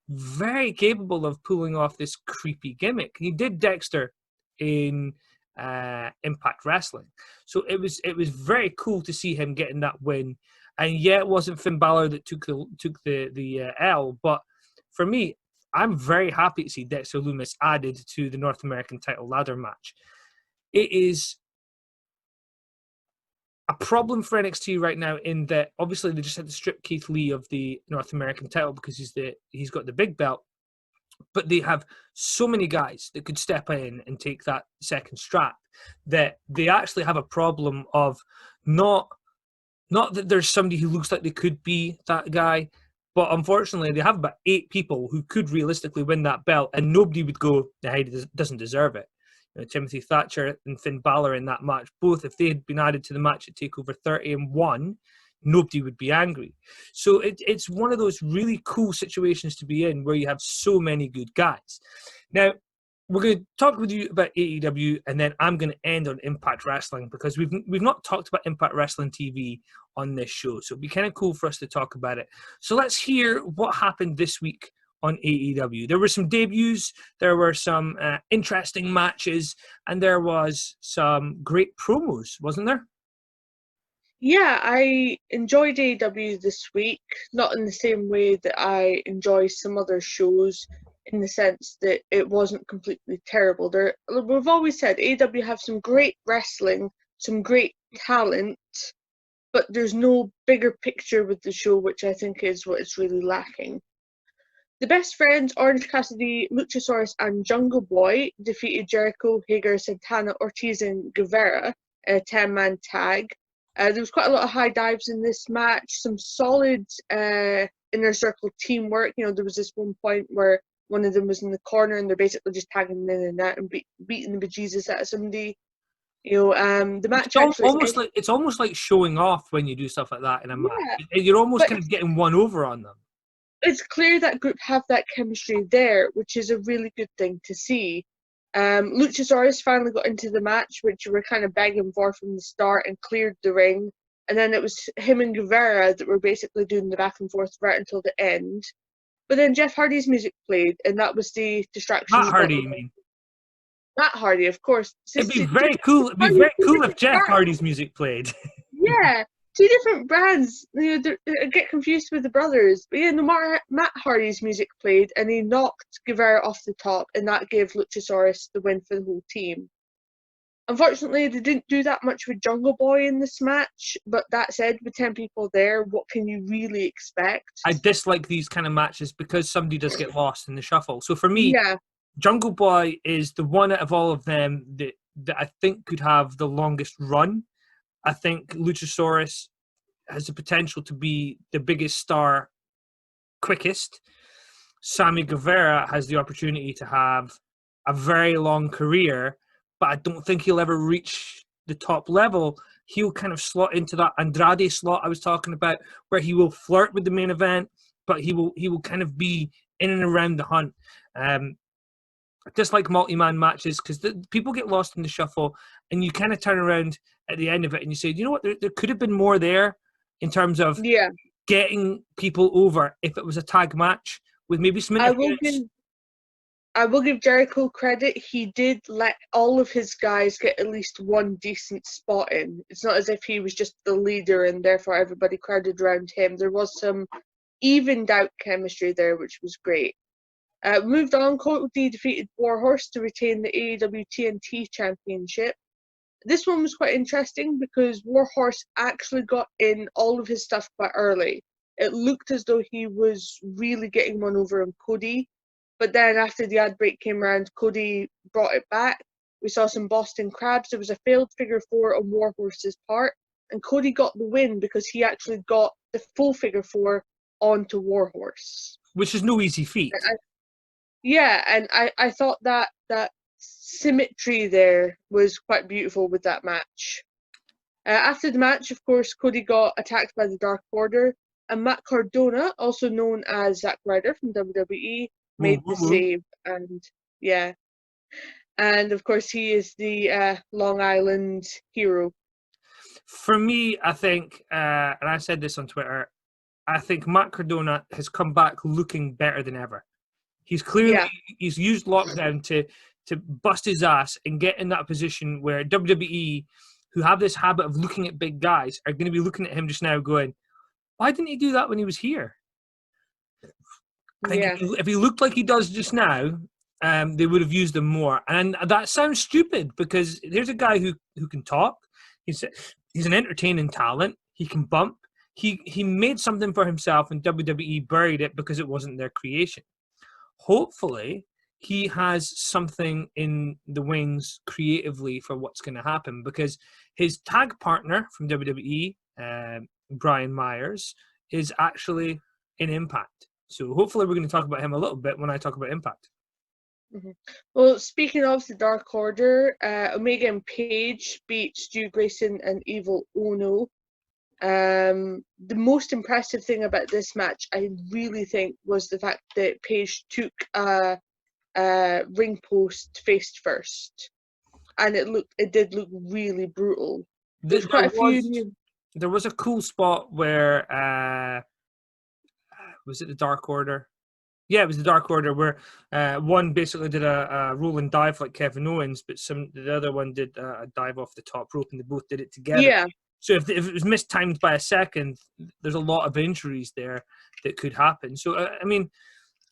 very capable of pulling off this creepy gimmick. He did Dexter in Impact Wrestling, so it was very cool to see him getting that win. And yeah, it wasn't Finn Balor that took the L, but for me, I'm very happy to see Dexter Lumis added to the North American title ladder match. It is a problem for NXT right now in that obviously they just had to strip Keith Lee of the North American title because he's got the big belt, but they have so many guys that could step in and take that second strap that they actually have a problem of not that there's somebody who looks like they could be that guy, but unfortunately they have about 8 people who could realistically win that belt, and nobody would go, nah, he doesn't deserve it. You know, Timothy Thatcher and Finn Balor in that match, both if they had been added to the match at TakeOver 30 and won, nobody would be angry. So it's one of those really cool situations to be in where you have so many good guys. Now, we're going to talk with you about AEW, and then I'm going to end on Impact Wrestling because we've not talked about Impact Wrestling TV on this show. So it'd be kind of cool for us to talk about it. So let's hear what happened this week on AEW. There were some debuts, there were some interesting matches, and there was some great promos, wasn't there? Yeah, I enjoyed AEW this week, not in the same way that I enjoy some other shows, in the sense that it wasn't completely terrible. We've always said AEW have some great wrestling, some great talent, but there's no bigger picture with the show, which I think is what it's really lacking. The Best Friends, Orange Cassidy, Luchasaurus, and Jungle Boy defeated Jericho, Hager, Santana, Ortiz, and Guevara, a 10-man tag. There was quite a lot of high dives in this match, some solid inner circle teamwork. You know, there was this one point where one of them was in the corner and they're basically just tagging in and out and beating the bejesus out of somebody. You know, the match it's almost like showing off when you do stuff like that in a match. You're almost kind of getting one over on them. It's clear that group have that chemistry there, which is a really good thing to see. Luchasaurus finally got into the match, which we were kind of begging for from the start, and cleared the ring. And then it was him and Guevara that were basically doing the back and forth right until the end. But then Jeff Hardy's music played, and that was the distraction. Matt Hardy, you mean? Matt Hardy, of course. It'd be very cool. It'd be very cool if Jeff Hardy's music played. Yeah. 2 different brands. You know, I get confused with the brothers. But yeah, Matt Hardy's music played, and he knocked Guevara off the top, and that gave Luchasaurus the win for the whole team. Unfortunately, they didn't do that much with Jungle Boy in this match, but that said, with 10 people there, what can you really expect? I dislike these kind of matches because somebody does get lost in the shuffle. So for me, Jungle Boy is the one out of all of them that I think could have the longest run. I think Luchasaurus has the potential to be the biggest star quickest. Sammy Guevara has the opportunity to have a very long career, but I don't think he'll ever reach the top level, he'll kind of slot into that Andrade slot I was talking about, where he will flirt with the main event, but he will kind of be in and around the hunt. Just like multi-man matches, because people get lost in the shuffle, and you kind of turn around at the end of it and you say, you know what, there could have been more there in terms of getting people over if it was a tag match with maybe some interference. I will give Jericho credit. He did let all of his guys get at least one decent spot in. It's not as if he was just the leader and therefore everybody crowded around him. There was some evened out chemistry there, which was great. Moved on, Cody defeated Warhorse to retain the AEW TNT Championship. This one was quite interesting because Warhorse actually got in all of his stuff quite early. It looked as though he was really getting one over on Cody. But then after the ad break came around, Cody brought it back. We saw some Boston Crabs. There was a failed figure four on Warhorse's part. And Cody got the win because he actually got the full figure four onto Warhorse. Which is no easy feat. And I thought that symmetry there was quite beautiful with that match. After the match, of course, Cody got attacked by the Dark Order. And Matt Cardona, also known as Zack Ryder from WWE, made the save, and of course he is the Long Island hero. For me, I think, and I said this on Twitter, I think Matt Cardona has come back looking better than ever. He's clearly he's used lockdown to bust his ass and get in that position where WWE, who have this habit of looking at big guys, are going to be looking at him just now going, why didn't he do that when he was here? I think if he looked like he does just now, they would have used him more. And that sounds stupid because there's a guy who can talk. He's an entertaining talent. He can bump. He made something for himself, and WWE buried it because it wasn't their creation. Hopefully, he has something in the wings creatively for what's going to happen, because his tag partner from WWE, Brian Myers, is actually in Impact. So hopefully we're going to talk about him a little bit when I talk about Impact. Mm-hmm. Well, speaking of the Dark Order, Omega and Page beat Stu Grayson and Evil Uno. The most impressive thing about this match, I really think, was the fact that Page took a ring post face first, and it did look really brutal. There was a cool spot where was it the Dark Order? Yeah, it was the Dark Order where one basically did a roll and dive like Kevin Owens, but the other one did a dive off the top rope, and they both did it together. Yeah. So if it was mistimed by a second, there's a lot of injuries there that could happen. So, I mean,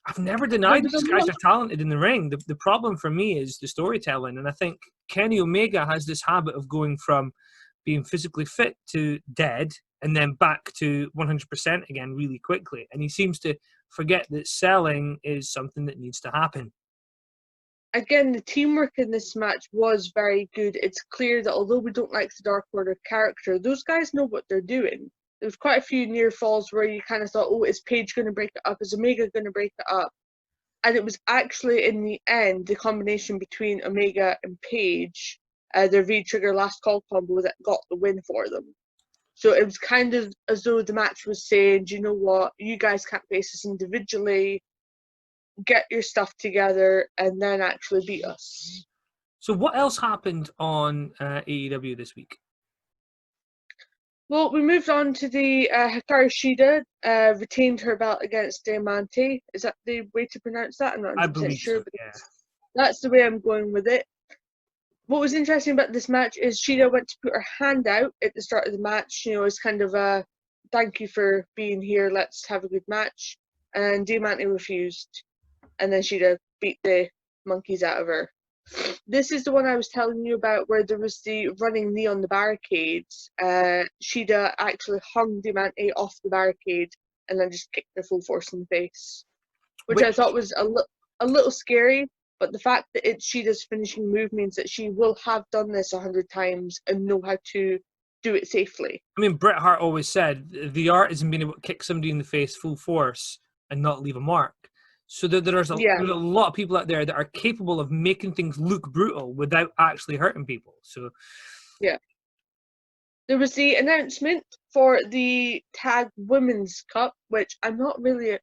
I've never denied these guys are talented in the ring. The problem for me is the storytelling. And I think Kenny Omega has this habit of going from being physically fit to dead and then back to 100% again really quickly. And he seems to forget that selling is something that needs to happen. Again, the teamwork in this match was very good. It's clear that although we don't like the Dark Order character, those guys know what they're doing. There was quite a few near falls where you kind of thought, oh, is Page going to break it up? Is Omega going to break it up? And it was actually, in the end, the combination between Omega and Page, their V-Trigger last call combo, that got the win for them. So it was kind of as though the match was saying, do you know what? You guys can't face us individually. Get your stuff together and then actually beat us. So what else happened on AEW this week? Well, we moved on to the Hikaru Shida retained her belt against Diamante. Is that the way to pronounce that? I'm not 100% sure, so, but that's the way I'm going with it. What was interesting about this match is Shida went to put her hand out at the start of the match, as kind of a thank you for being here, let's have a good match. And Diamante refused. And then Shida beat the monkeys out of her. This is the one I was telling you about where there was the running knee on the barricades. Shida actually hung Diamante off the barricade and then just kicked her full force in the face. Which I thought was a little scary, but the fact that it's Shida's finishing move means that she will have done this 100 times and know how to do it safely. I mean, Bret Hart always said the art is in being able to kick somebody in the face full force and not leave a mark. So there's a lot of people out there that are capable of making things look brutal without actually hurting people. So Yeah. There was the announcement for the Tag Women's Cup, which I'm not really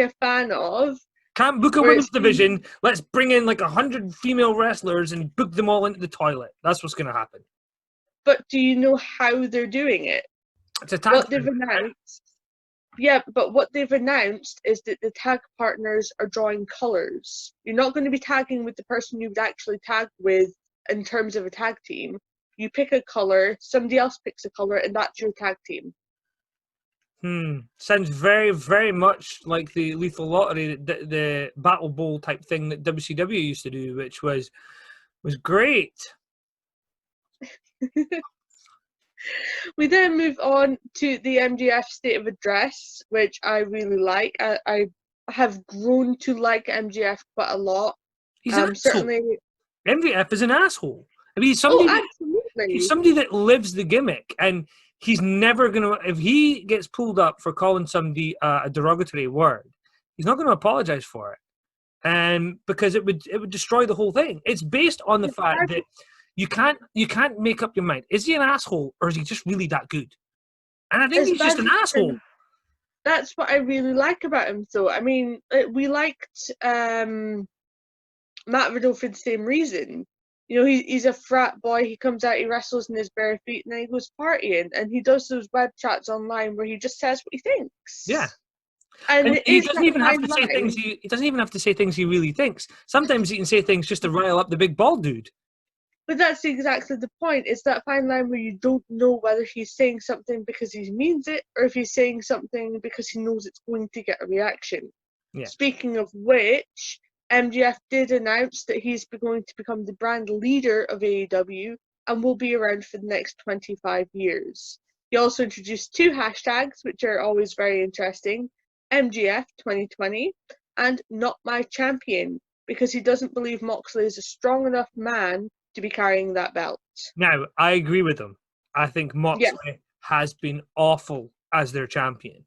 a fan of. Can't book a Where women's it's division. Let's bring in like 100 female wrestlers and book them all into the toilet. That's what's going to happen. But do you know how they're doing it? It's a tag What they've tournament, right? announced. Yeah, but what they've announced is that the tag partners are drawing colours. You're not going to be tagging with the person you would actually tag with in terms of a tag team. You pick a colour, somebody else picks a colour, and that's your tag team. Sounds very, very much like the Lethal Lottery, the Battle Bowl type thing that WCW used to do, which was great. We then move on to the MJF State of Address, which I really like. I have grown to like MJF quite a lot. He's an asshole. Certainly. MJF is an asshole. I mean, Absolutely. he's somebody that lives the gimmick, and he's never gonna. If he gets pulled up for calling somebody a derogatory word, he's not going to apologize for it, and because it would destroy the whole thing. It's based on the fact that you can't make up your mind. Is he an asshole or is he just really that good? And I think he's just an asshole. That's what I really like about him. So I mean, we liked Matt Riddle for the same reason. You know, he's a frat boy. He comes out, he wrestles in his bare feet, and then he goes partying. And he does those web chats online where he just says what he thinks. Yeah. And he doesn't even have to say things. He doesn't even have to say things he really thinks. Sometimes he can say things just to rile up the big bald dude. But that's exactly the point. It's that fine line where you don't know whether he's saying something because he means it or if he's saying something because he knows it's going to get a reaction. Yeah. Speaking of which, MJF did announce that he's going to become the brand leader of AEW and will be around for the next 25 years. He also introduced 2 hashtags, which are always very interesting, MJF 2020 and Not My Champion, because he doesn't believe Moxley is a strong enough man to be carrying that belt. Now, I agree with them. I think Moxley has been awful as their champion.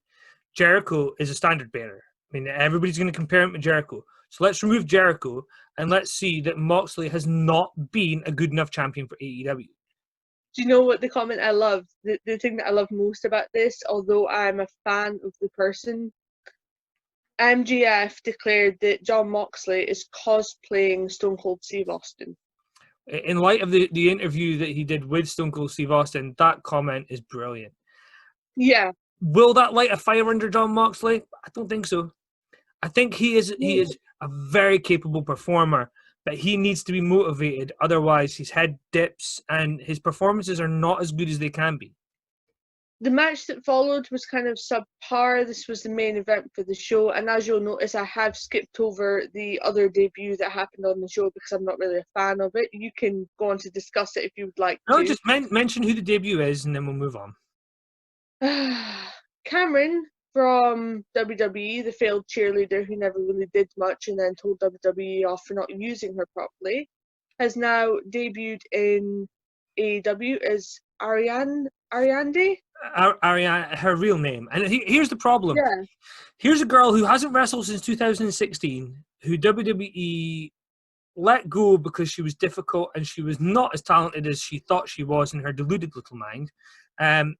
Jericho is a standard bearer. I mean, everybody's going to compare him to Jericho. So let's remove Jericho and let's see that Moxley has not been a good enough champion for AEW. Do you know what the comment I love? The thing that I love most about this, although I'm a fan of the person, MJF declared that Jon Moxley is cosplaying Stone Cold Steve Austin. In light of the interview that he did with Stone Cold Steve Austin, that comment is brilliant. Yeah. Will that light a fire under Jon Moxley? I don't think so. I think he is a very capable performer, but he needs to be motivated. Otherwise, his head dips and his performances are not as good as they can be. The match that followed was kind of subpar. This was the main event for the show, and as you'll notice, I have skipped over the other debut that happened on the show because I'm not really a fan of it. You can go on to discuss it if you would like to. No, just mention who the debut is, and then we'll move on. Cameron from WWE, the failed cheerleader who never really did much and then told WWE off for not using her properly, has now debuted in AEW as Ariane. Ariane, her real name. And here's the problem. Yeah. Here's a girl who hasn't wrestled since 2016, who WWE let go because she was difficult and she was not as talented as she thought she was in her deluded little mind. And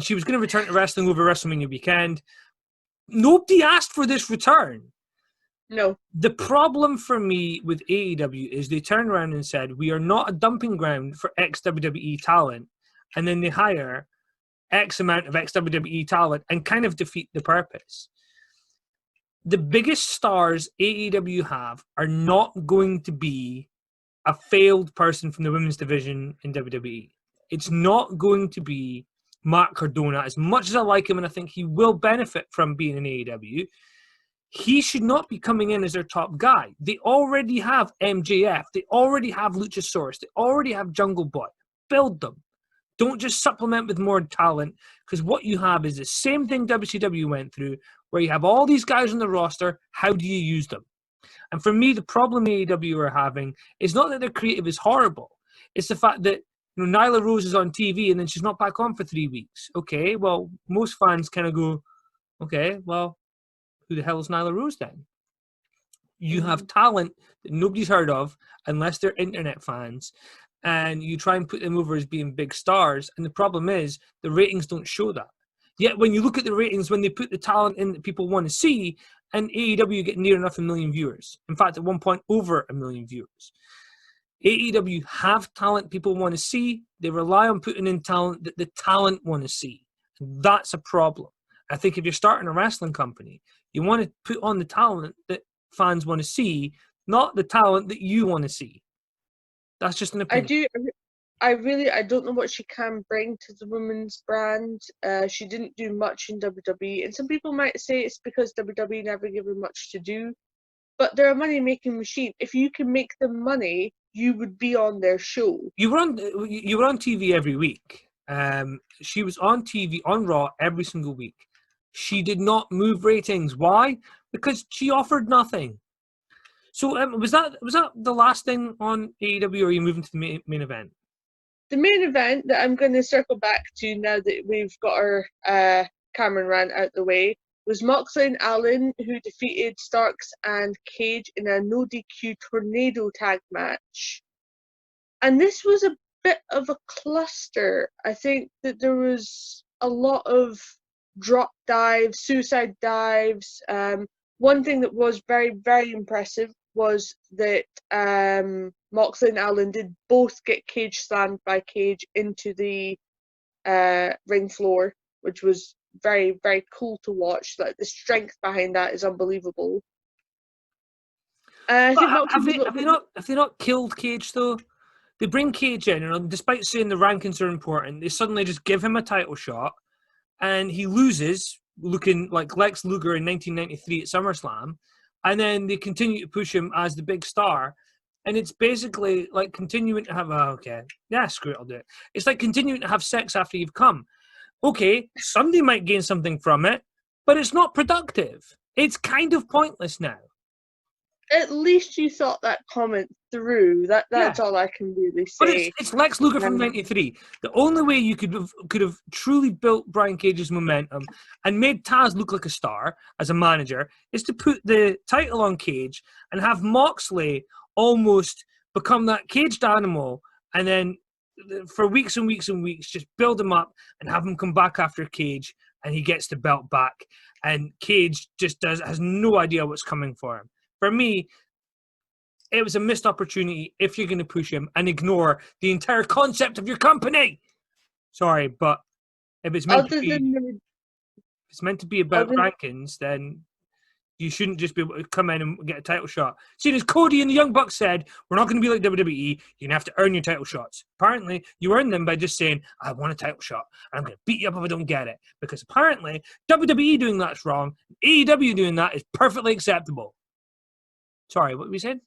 she was going to return to wrestling over WrestleMania weekend. Nobody asked for this return. No. The problem for me with AEW is they turned around and said, we are not a dumping ground for ex-WWE talent. And then they hire X amount of ex-WWE talent and kind of defeat the purpose. The biggest stars AEW have are not going to be a failed person from the women's division in WWE. It's not going to be Mark Cardona. As much as I like him and I think he will benefit from being in AEW, he should not be coming in as their top guy. They already have MJF. They already have Luchasaurus. They already have Jungle Boy. Build them. Don't just supplement with more talent, because what you have is the same thing WCW went through, where you have all these guys on the roster. How do you use them? And for me, the problem AEW are having is not that their creative is horrible. It's the fact that Nyla Rose is on TV and then she's not back on for 3 weeks. Okay, well, most fans kind of go, okay, well, who the hell is Nyla Rose then? You have talent that nobody's heard of unless they're internet fans. and you try and put them over as being big stars. And the problem is the ratings don't show that. Yet when you look at the ratings, when they put the talent in that people want to see, and AEW get near enough 1 million viewers. In fact, at one point, over 1 million viewers. AEW have talent people want to see. They rely on putting in talent that the talent want to see. That's a problem. I think if you're starting a wrestling company, you want to put on the talent that fans want to see, not the talent that you want to see. That's just an opinion. I don't know what she can bring to the women's brand. She didn't do much in WWE, and some people might say it's because WWE never gave her much to do. But they're a money-making machine. If you can make them money, you would be on their show. You were on TV every week. She was on TV on Raw every single week. She did not move ratings. Why? Because she offered nothing. So was that the last thing on AEW, or are you moving to the main event? The main event that I'm going to circle back to now that we've got our Cameron rant out the way was Moxley and Allen, who defeated Starks and Cage in a no DQ tornado tag match. And this was a bit of a cluster. I think that there was a lot of drop dives, suicide dives. One thing that was very, very impressive was that Moxley and Allen did both get Cage slammed by Cage into the ring floor, which was very, very cool to watch. Like, the strength behind that is unbelievable. I think have they not killed Cage though? They bring Cage in, and despite saying the rankings are important, they suddenly just give him a title shot, and he loses, looking like Lex Luger in 1993 at SummerSlam, and then they continue to push him as the big star. And it's basically like continuing to have screw it, I'll do it. It's like continuing to have sex after you've come. Okay, somebody might gain something from it, but it's not productive. It's kind of pointless now. At least you thought that comment through. That's all I can really say. But it's Lex Luger from '93. The only way you could have truly built Brian Cage's momentum and made Taz look like a star as a manager is to put the title on Cage and have Moxley almost become that caged animal, and then for weeks and weeks and weeks just build him up and have him come back after Cage, and he gets the belt back, and Cage just has no idea what's coming for him. For me, it was a missed opportunity if you're going to push him and ignore the entire concept of your company. Sorry, but if it's meant to be about rankings, then you shouldn't just be able to come in and get a title shot. Seeing as Cody and the Young Bucks said, we're not going to be like WWE, you're going to have to earn your title shots. Apparently, you earn them by just saying, I want a title shot, and I'm going to beat you up if I don't get it. Because apparently, WWE doing that's wrong, AEW doing that is perfectly acceptable. Sorry, what were we saying?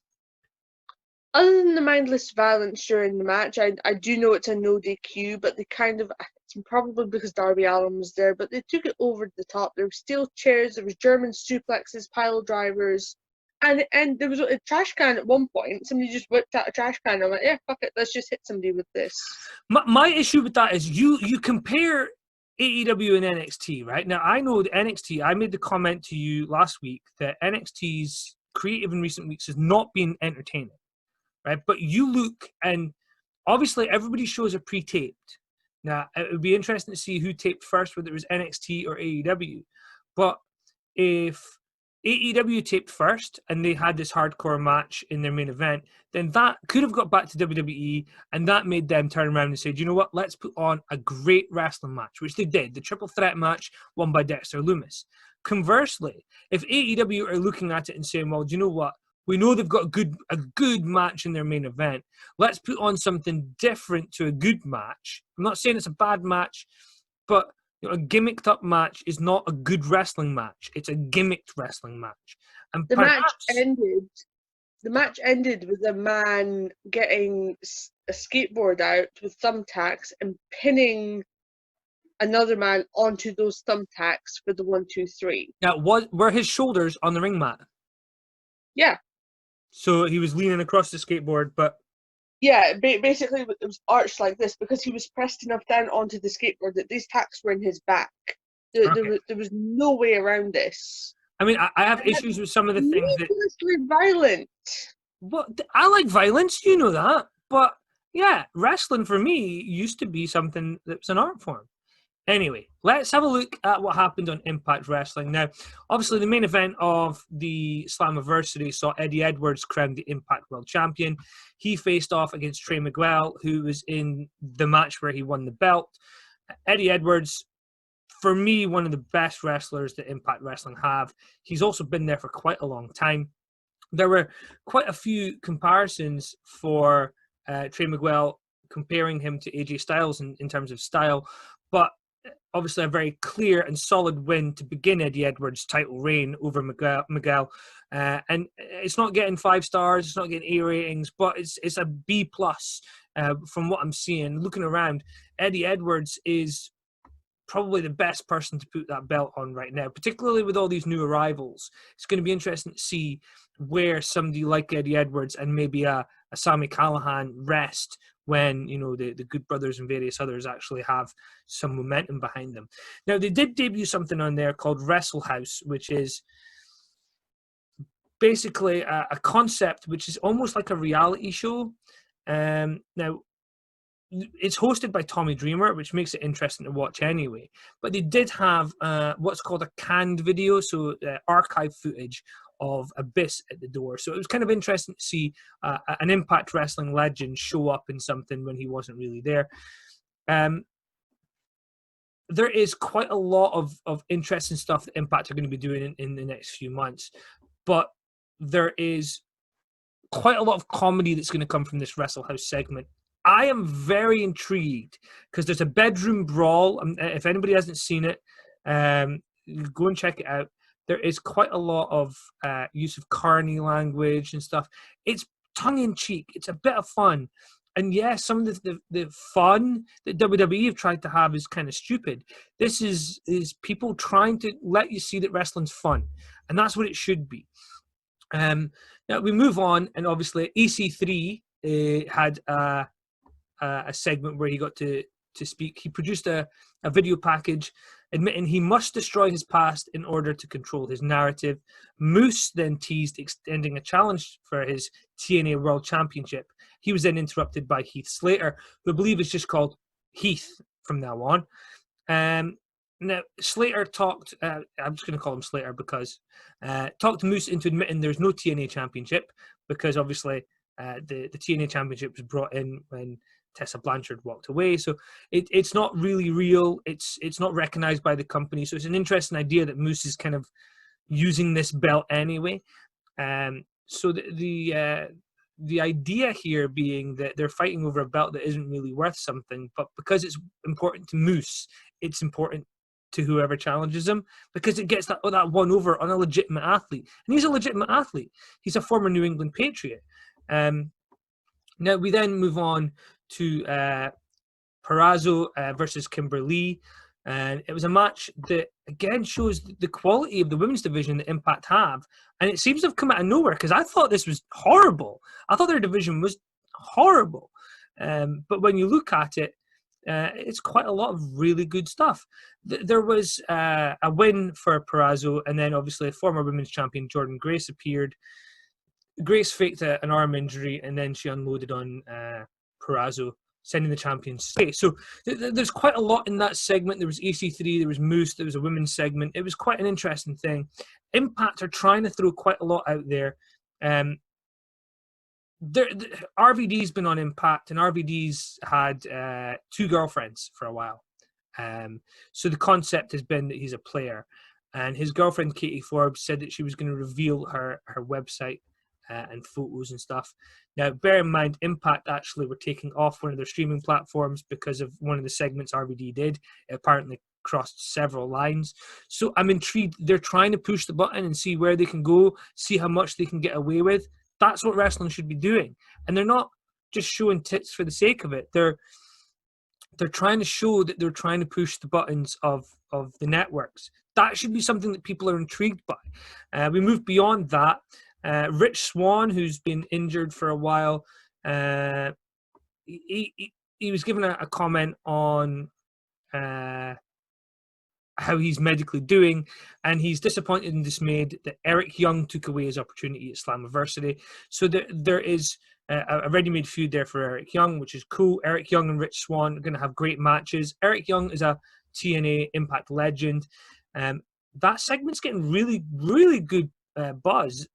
Other than the mindless violence during the match, I do know it's a no DQ, but they it's probably because Darby Allin was there, but they took it over the top. There were steel chairs, there was German suplexes, pile drivers, and there was a trash can at one point. Somebody just whipped out a trash can. I'm like, yeah, fuck it, let's just hit somebody with this. My issue with that is you compare AEW and NXT, right? Now, I know the NXT, I made the comment to you last week that NXT's creative in recent weeks has not been entertaining, right? But you look, and obviously everybody's shows are pre-taped. Now, it would be interesting to see who taped first, whether it was NXT or AEW. But if AEW taped first and they had this hardcore match in their main event, then that could have got back to WWE, and that made them turn around and say, do you know what, let's put on a great wrestling match, which they did, the triple threat match won by Dexter Lumis. Conversely, if AEW are looking at it and saying, well, do you know what, we know they've got a good match in their main event, let's put on something different to a good match. I'm not saying it's a bad match, but a gimmicked up match is not a good wrestling match. It's a gimmicked wrestling match. And the match ended with a man getting a skateboard out with thumbtacks and pinning another man onto those thumbtacks for the 1, 2, 3. Now, were his shoulders on the ring mat? Yeah. So he was leaning across the skateboard, but yeah, basically it was arched like this because he was pressed enough down onto the skateboard that these tacks were in his back. There was no way around this. I mean, I have issues with some of the things that needlessly violent. What I like violence, you know that, but Yeah, wrestling for me used to be something that was an art form. Anyway, let's have a look at what happened on Impact Wrestling. Now, obviously, the main event of the Slammiversary saw Eddie Edwards crowned the Impact World Champion. He faced off against Trey Miguel, who was in the match where he won the belt. Eddie Edwards, for me, one of the best wrestlers that Impact Wrestling have. He's also been there for quite a long time. There were quite a few comparisons for Trey Miguel, comparing him to AJ Styles in terms of style, but obviously a very clear and solid win to begin Eddie Edwards' title reign over Miguel. And it's not getting 5 stars, it's not getting A ratings, but it's a B plus from what I'm seeing. Looking around, Eddie Edwards is probably the best person to put that belt on right now, particularly with all these new arrivals. It's going to be interesting to see where somebody like Eddie Edwards and maybe a Sami Callihan rest when, you know, the Good Brothers and various others actually have some momentum behind them. Now, they did debut something on there called Wrestle House, which is basically a concept which is almost like a reality show. Now, it's hosted by Tommy Dreamer, which makes it interesting to watch anyway. But they did have what's called a canned video, so archive footage of Abyss at the door. So it was kind of interesting to see an Impact Wrestling legend show up in something when he wasn't really there. There is quite a lot of interesting stuff that Impact are going to be doing in the next few months. But there is quite a lot of comedy that's going to come from this Wrestle House segment. I am very intrigued because there's a bedroom brawl. If anybody hasn't seen it, go and check it out. There is quite a lot of use of carny language and stuff. It's tongue-in-cheek. It's a bit of fun. And yes, some of the fun that WWE have tried to have is kind of stupid. This is people trying to let you see that wrestling's fun. And that's what it should be. Now we move on, and obviously EC3 had a segment where he got to speak. He produced a video package admitting he must destroy his past in order to control his narrative. Moose then teased extending a challenge for his TNA World Championship. He was then interrupted by Heath Slater, who I believe is just called Heath from now on. Now, Slater talked, I'm just going to call him Slater because, talked Moose into admitting there's no TNA Championship because obviously the TNA Championship was brought in when Tessa Blanchard walked away. So it's not really real. It's not recognized by the company. So it's an interesting idea that Moose is kind of using this belt anyway. So the idea here being that they're fighting over a belt that isn't really worth something, but because it's important to Moose, it's important to whoever challenges him because it gets that one over on a legitimate athlete. And he's a legitimate athlete. He's a former New England Patriot. Now we then move on to Purrazzo versus Kimber Lee. And it was a match that, again, shows the quality of the women's division that Impact have. And it seems to have come out of nowhere because I thought this was horrible. I thought their division was horrible. But when you look at it, it's quite a lot of really good stuff. There was a win for Purrazzo, and then obviously former women's champion Jordynne Grace appeared. Grace faked an arm injury, and then she unloaded on Purrazzo, sending the champions. Okay, so there's quite a lot in that segment. There was EC3, there was Moose, there was a women's segment. It was quite an interesting thing. Impact are trying to throw quite a lot out there. RVD's been on Impact, and RVD's had 2 girlfriends for a while. So the concept has been that he's a player. And his girlfriend, Katie Forbes, said that she was going to reveal her website and photos and stuff. Now, bear in mind, Impact actually were taking off one of their streaming platforms because of one of the segments RVD did. It apparently crossed several lines. So I'm intrigued. They're trying to push the button and see where they can go, see how much they can get away with. That's what wrestling should be doing. And they're not just showing tits for the sake of it. They're trying to show that they're trying to push the buttons of the networks. That should be something that people are intrigued by. We move beyond that. Rich Swann, who's been injured for a while, he was given a comment on how he's medically doing, and he's disappointed and dismayed that Eric Young took away his opportunity at Slammiversary. So there is a ready-made feud there for Eric Young, which is cool. Eric Young and Rich Swann are going to have great matches. Eric Young is a TNA Impact legend. That segment's getting really, really good buzz.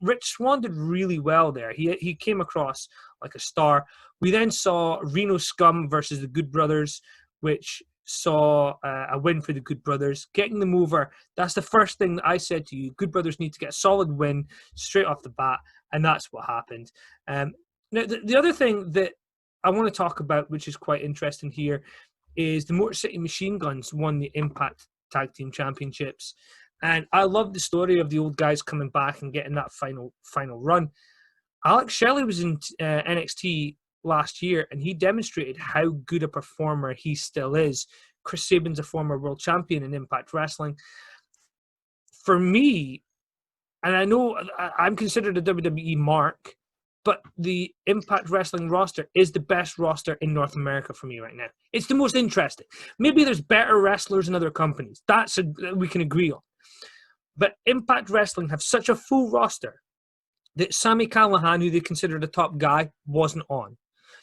Rich Swann did really well there. He came across like a star. We then saw Reno Scum versus the Good Brothers, which saw a win for the Good Brothers, getting them over. That's the first thing that I said to you. Good Brothers need to get a solid win straight off the bat, and that's what happened. Now, the other thing that I want to talk about, which is quite interesting here, is the Motor City Machine Guns won the Impact Tag Team Championships. And I love the story of the old guys coming back and getting that final run. Alex Shelley was in NXT last year, and he demonstrated how good a performer he still is. Chris Sabin's a former world champion in Impact Wrestling. For me, and I know I'm considered a WWE mark, but the Impact Wrestling roster is the best roster in North America for me right now. It's the most interesting. Maybe there's better wrestlers in other companies. We can agree on. But Impact Wrestling have such a full roster that Sami Callihan, who they considered a top guy, wasn't on.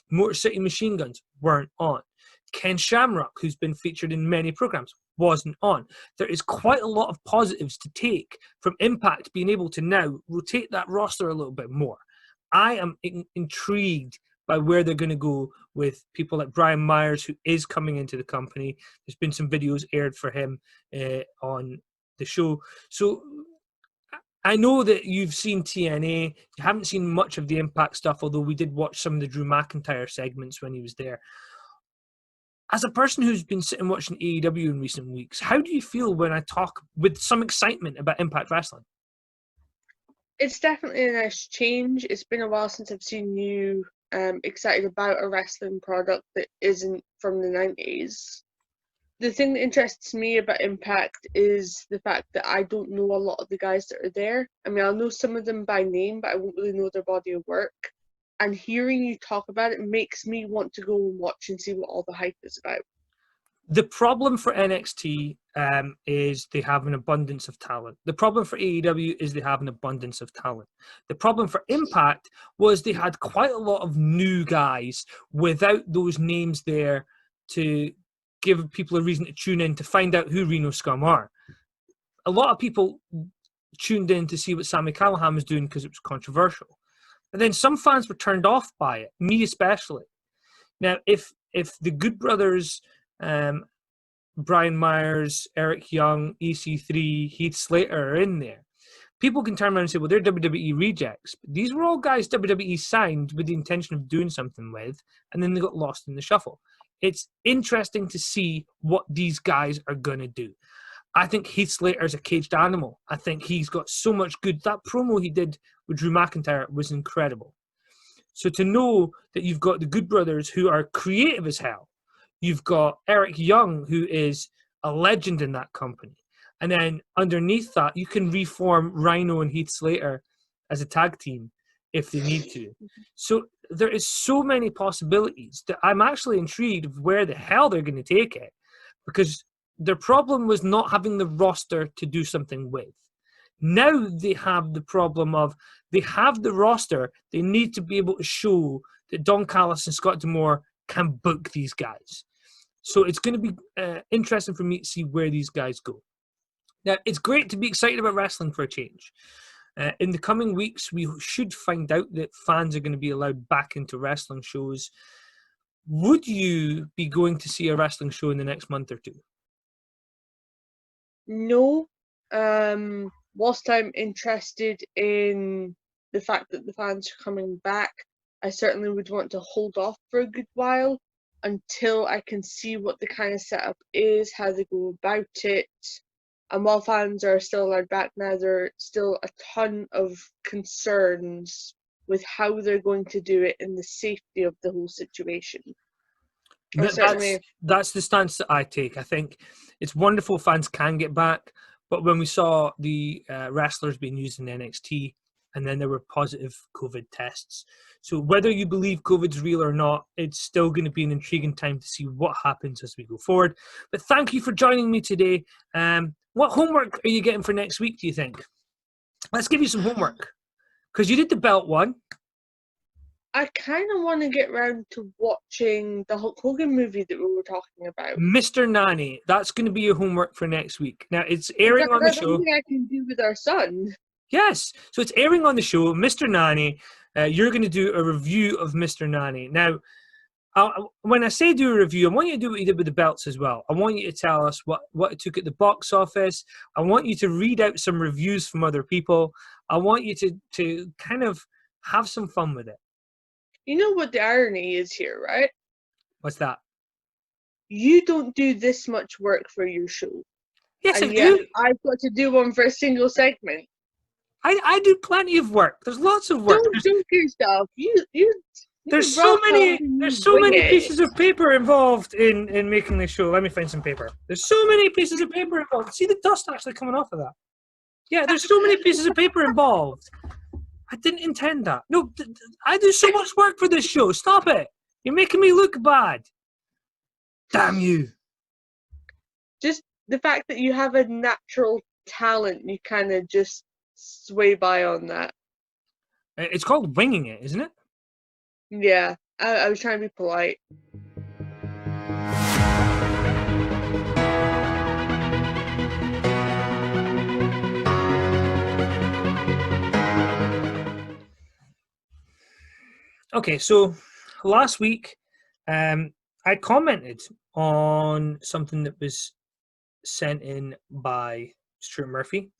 Motor City Machine Guns weren't on. Ken Shamrock, who's been featured in many programs, wasn't on. There is quite a lot of positives to take from Impact being able to now rotate that roster a little bit more. I am intrigued by where they're going to go with people like Brian Myers, who is coming into the company. There's been some videos aired for him on the show. So I know that you've seen TNA. You haven't seen much of the Impact stuff, although we did watch some of the Drew McIntyre segments when he was there. As a person who's been sitting watching AEW in recent weeks, how do you feel when I talk with some excitement about Impact Wrestling? It's definitely a nice change. It's been a while since I've seen you excited about a wrestling product that isn't from the 90s. The thing that interests me about Impact is the fact that I don't know a lot of the guys that are there. I mean, I'll know some of them by name, but I won't really know their body of work. And hearing you talk about it makes me want to go and watch and see what all the hype is about. The problem for NXT is they have an abundance of talent. The problem for AEW is they have an abundance of talent. The problem for Impact was they had quite a lot of new guys without those names there to give people a reason to tune in to find out who Reno Scum are. A lot of people tuned in to see what Sami Callihan was doing because it was controversial. And then some fans were turned off by it, me especially. Now, if the Good Brothers, Brian Myers, Eric Young, EC3, Heath Slater are in there, people can turn around and say, well, they're WWE rejects. But these were all guys WWE signed with the intention of doing something with, and then they got lost in the shuffle. It's interesting to see what these guys are going to do. I think Heath Slater's a caged animal. I think he's got so much good. That promo he did with Drew McIntyre was incredible. So to know that you've got the Good Brothers who are creative as hell, you've got Eric Young, who is a legend in that company, and then underneath that, you can reform Rhino and Heath Slater as a tag team if they need to. So there is so many possibilities that I'm actually intrigued of where the hell they're going to take it, because their problem was not having the roster to do something with. Now they have the problem of they have the roster. They need to be able to show that Don Callis and Scott D'Amore can book these guys. So it's going to be interesting for me to see where these guys go. Now, it's great to be excited about wrestling for a change. In the coming weeks, we should find out that fans are going to be allowed back into wrestling shows. Would you be going to see a wrestling show in the next month or two? No. Whilst I'm interested in the fact that the fans are coming back, I certainly would want to hold off for a good while until I can see what the kind of setup is, how they go about it. And while fans are still allowed back now, there are still a ton of concerns with how they're going to do it and the safety of the whole situation. That's the stance that I take. I think it's wonderful fans can get back, but when we saw the wrestlers being used in NXT, and then there were positive COVID tests. So whether you believe COVID's real or not, it's still going to be an intriguing time to see what happens as we go forward. But thank you for joining me today. What homework are you getting for next week, do you think? Let's give you some homework. Because you did the belt one. I kind of want to get round to watching the Hulk Hogan movie that we were talking about. Mr. Nanny, that's going to be your homework for next week. Now, it's airing on the That's show. something I can do with our son. Yes, so it's airing on the show, Mr. Nanny. You're going to do a review of Mr. Nanny. Now, when I say do a review, I want you to do what you did with the belts as well. I want you to tell us what it took at the box office. I want you to read out some reviews from other people. I want you to kind of have some fun with it. You know what the irony is here, right? What's that? You don't do this much work for your show. Yes, and I yet do. I've got to do one for a single segment. I do plenty of work. There's lots of work. Don't joke yourself. There's so many pieces of paper involved in making this show. Let me find some paper. There's so many pieces of paper involved. See the dust actually coming off of that? Yeah, there's so many pieces of paper involved. I didn't intend that. No, I do so much work for this show. Stop it. You're making me look bad. Damn you. Just the fact that you have a natural talent, you kind of just sway by on that. It's called winging it, isn't it? Yeah, I was trying to be polite. Okay, so last week I commented on something that was sent in by Stuart Murphy,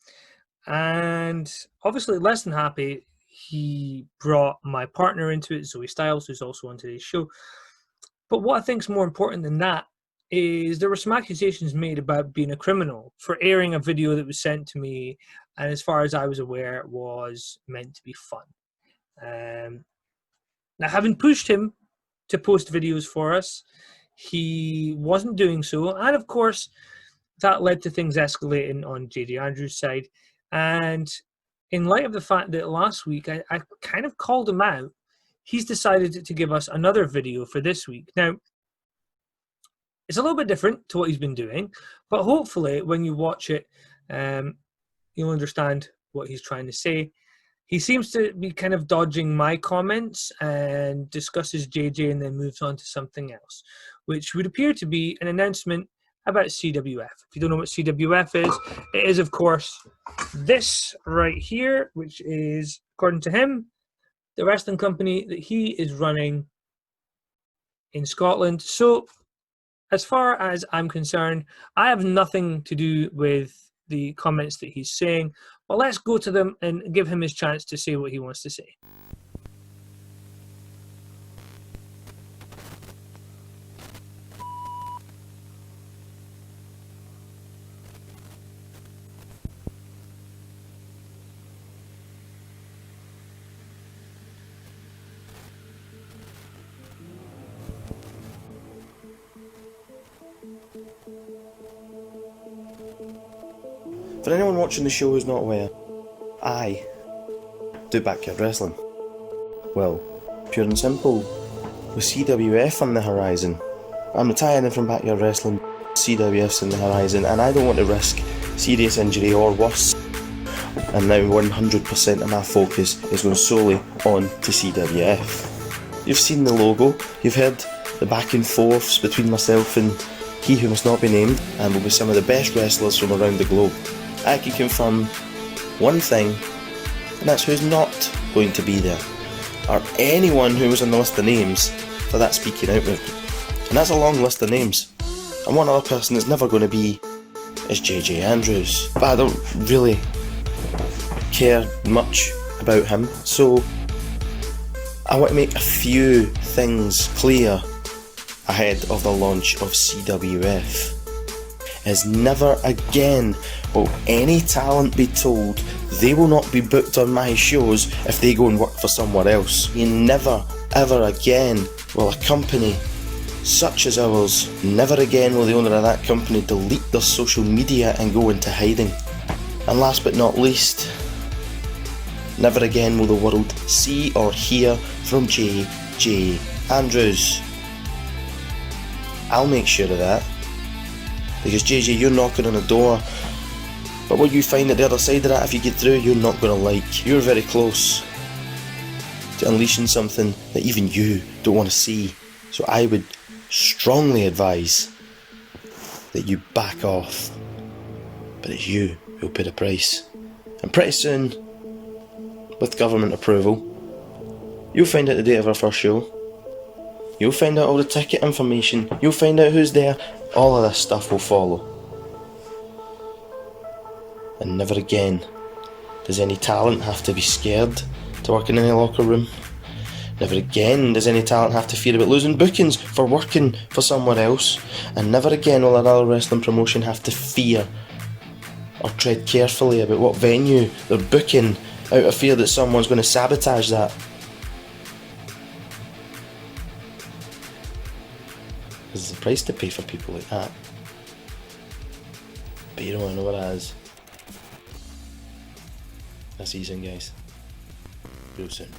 and obviously less than happy. He brought my partner into it, Zoe Styles, who's also on today's show. But what I think is more important than that is there were some accusations made about being a criminal for airing a video that was sent to me, and as far as I was aware, was meant to be fun. Now, having pushed him to post videos for us, he wasn't doing so. And of course, that led to things escalating on JJ Andrews' side. And in light of the fact that last week I kind of called him out, he's decided to give us another video for this week. Now, it's a little bit different to what he's been doing, but hopefully when you watch it, you'll understand what he's trying to say. He seems to be kind of dodging my comments and discusses JJ and then moves on to something else, which would appear to be an announcement about CWF. If you don't know what CWF is, it is, of course, this right here, which is, according to him, the wrestling company that he is running in Scotland. So, as far as I'm concerned, I have nothing to do with the comments that he's saying. Well, let's go to them and give him his chance to say what he wants to say. For anyone watching the show who's not aware, I do Backyard Wrestling. Well, pure and simple, with CWF on the horizon. I'm retiring from Backyard Wrestling, CWF's on the horizon, and I don't want to risk serious injury or worse. And now 100% of my focus is going solely on to CWF. You've seen the logo, you've heard the back and forths between myself and he who must not be named, and will be some of the best wrestlers from around the globe. I can confirm one thing, and that's who's not going to be there, or anyone who was on the list of names for that speaking out route. And that's a long list of names. And one other person that's never going to be is JJ Andrews. But I don't really care much about him, so I want to make a few things clear ahead of the launch of CWF. Is never again will any talent be told they will not be booked on my shows if they go and work for somewhere else. And never ever again will a company such as ours, never again will the owner of that company delete their social media and go into hiding. And last but not least, never again will the world see or hear from JJ Andrews. I'll make sure of that. Because JJ, you're knocking on a door, but what you find at the other side of that, if you get through, you're not going to like. You're very close to unleashing something that even you don't want to see. So I would strongly advise that you back off. But it's you who'll pay the price. And pretty soon, with government approval, you'll find out the date of our first show. You'll find out all the ticket information. You'll find out who's there. All of this stuff will follow. And never again does any talent have to be scared to work in any locker room. Never again does any talent have to fear about losing bookings for working for someone else. And never again will another wrestling promotion have to fear or tread carefully about what venue they're booking out of fear that someone's going to sabotage that. There's a price to pay for people like that. But you don't want to know what it is. That's easy, guys. Real soon.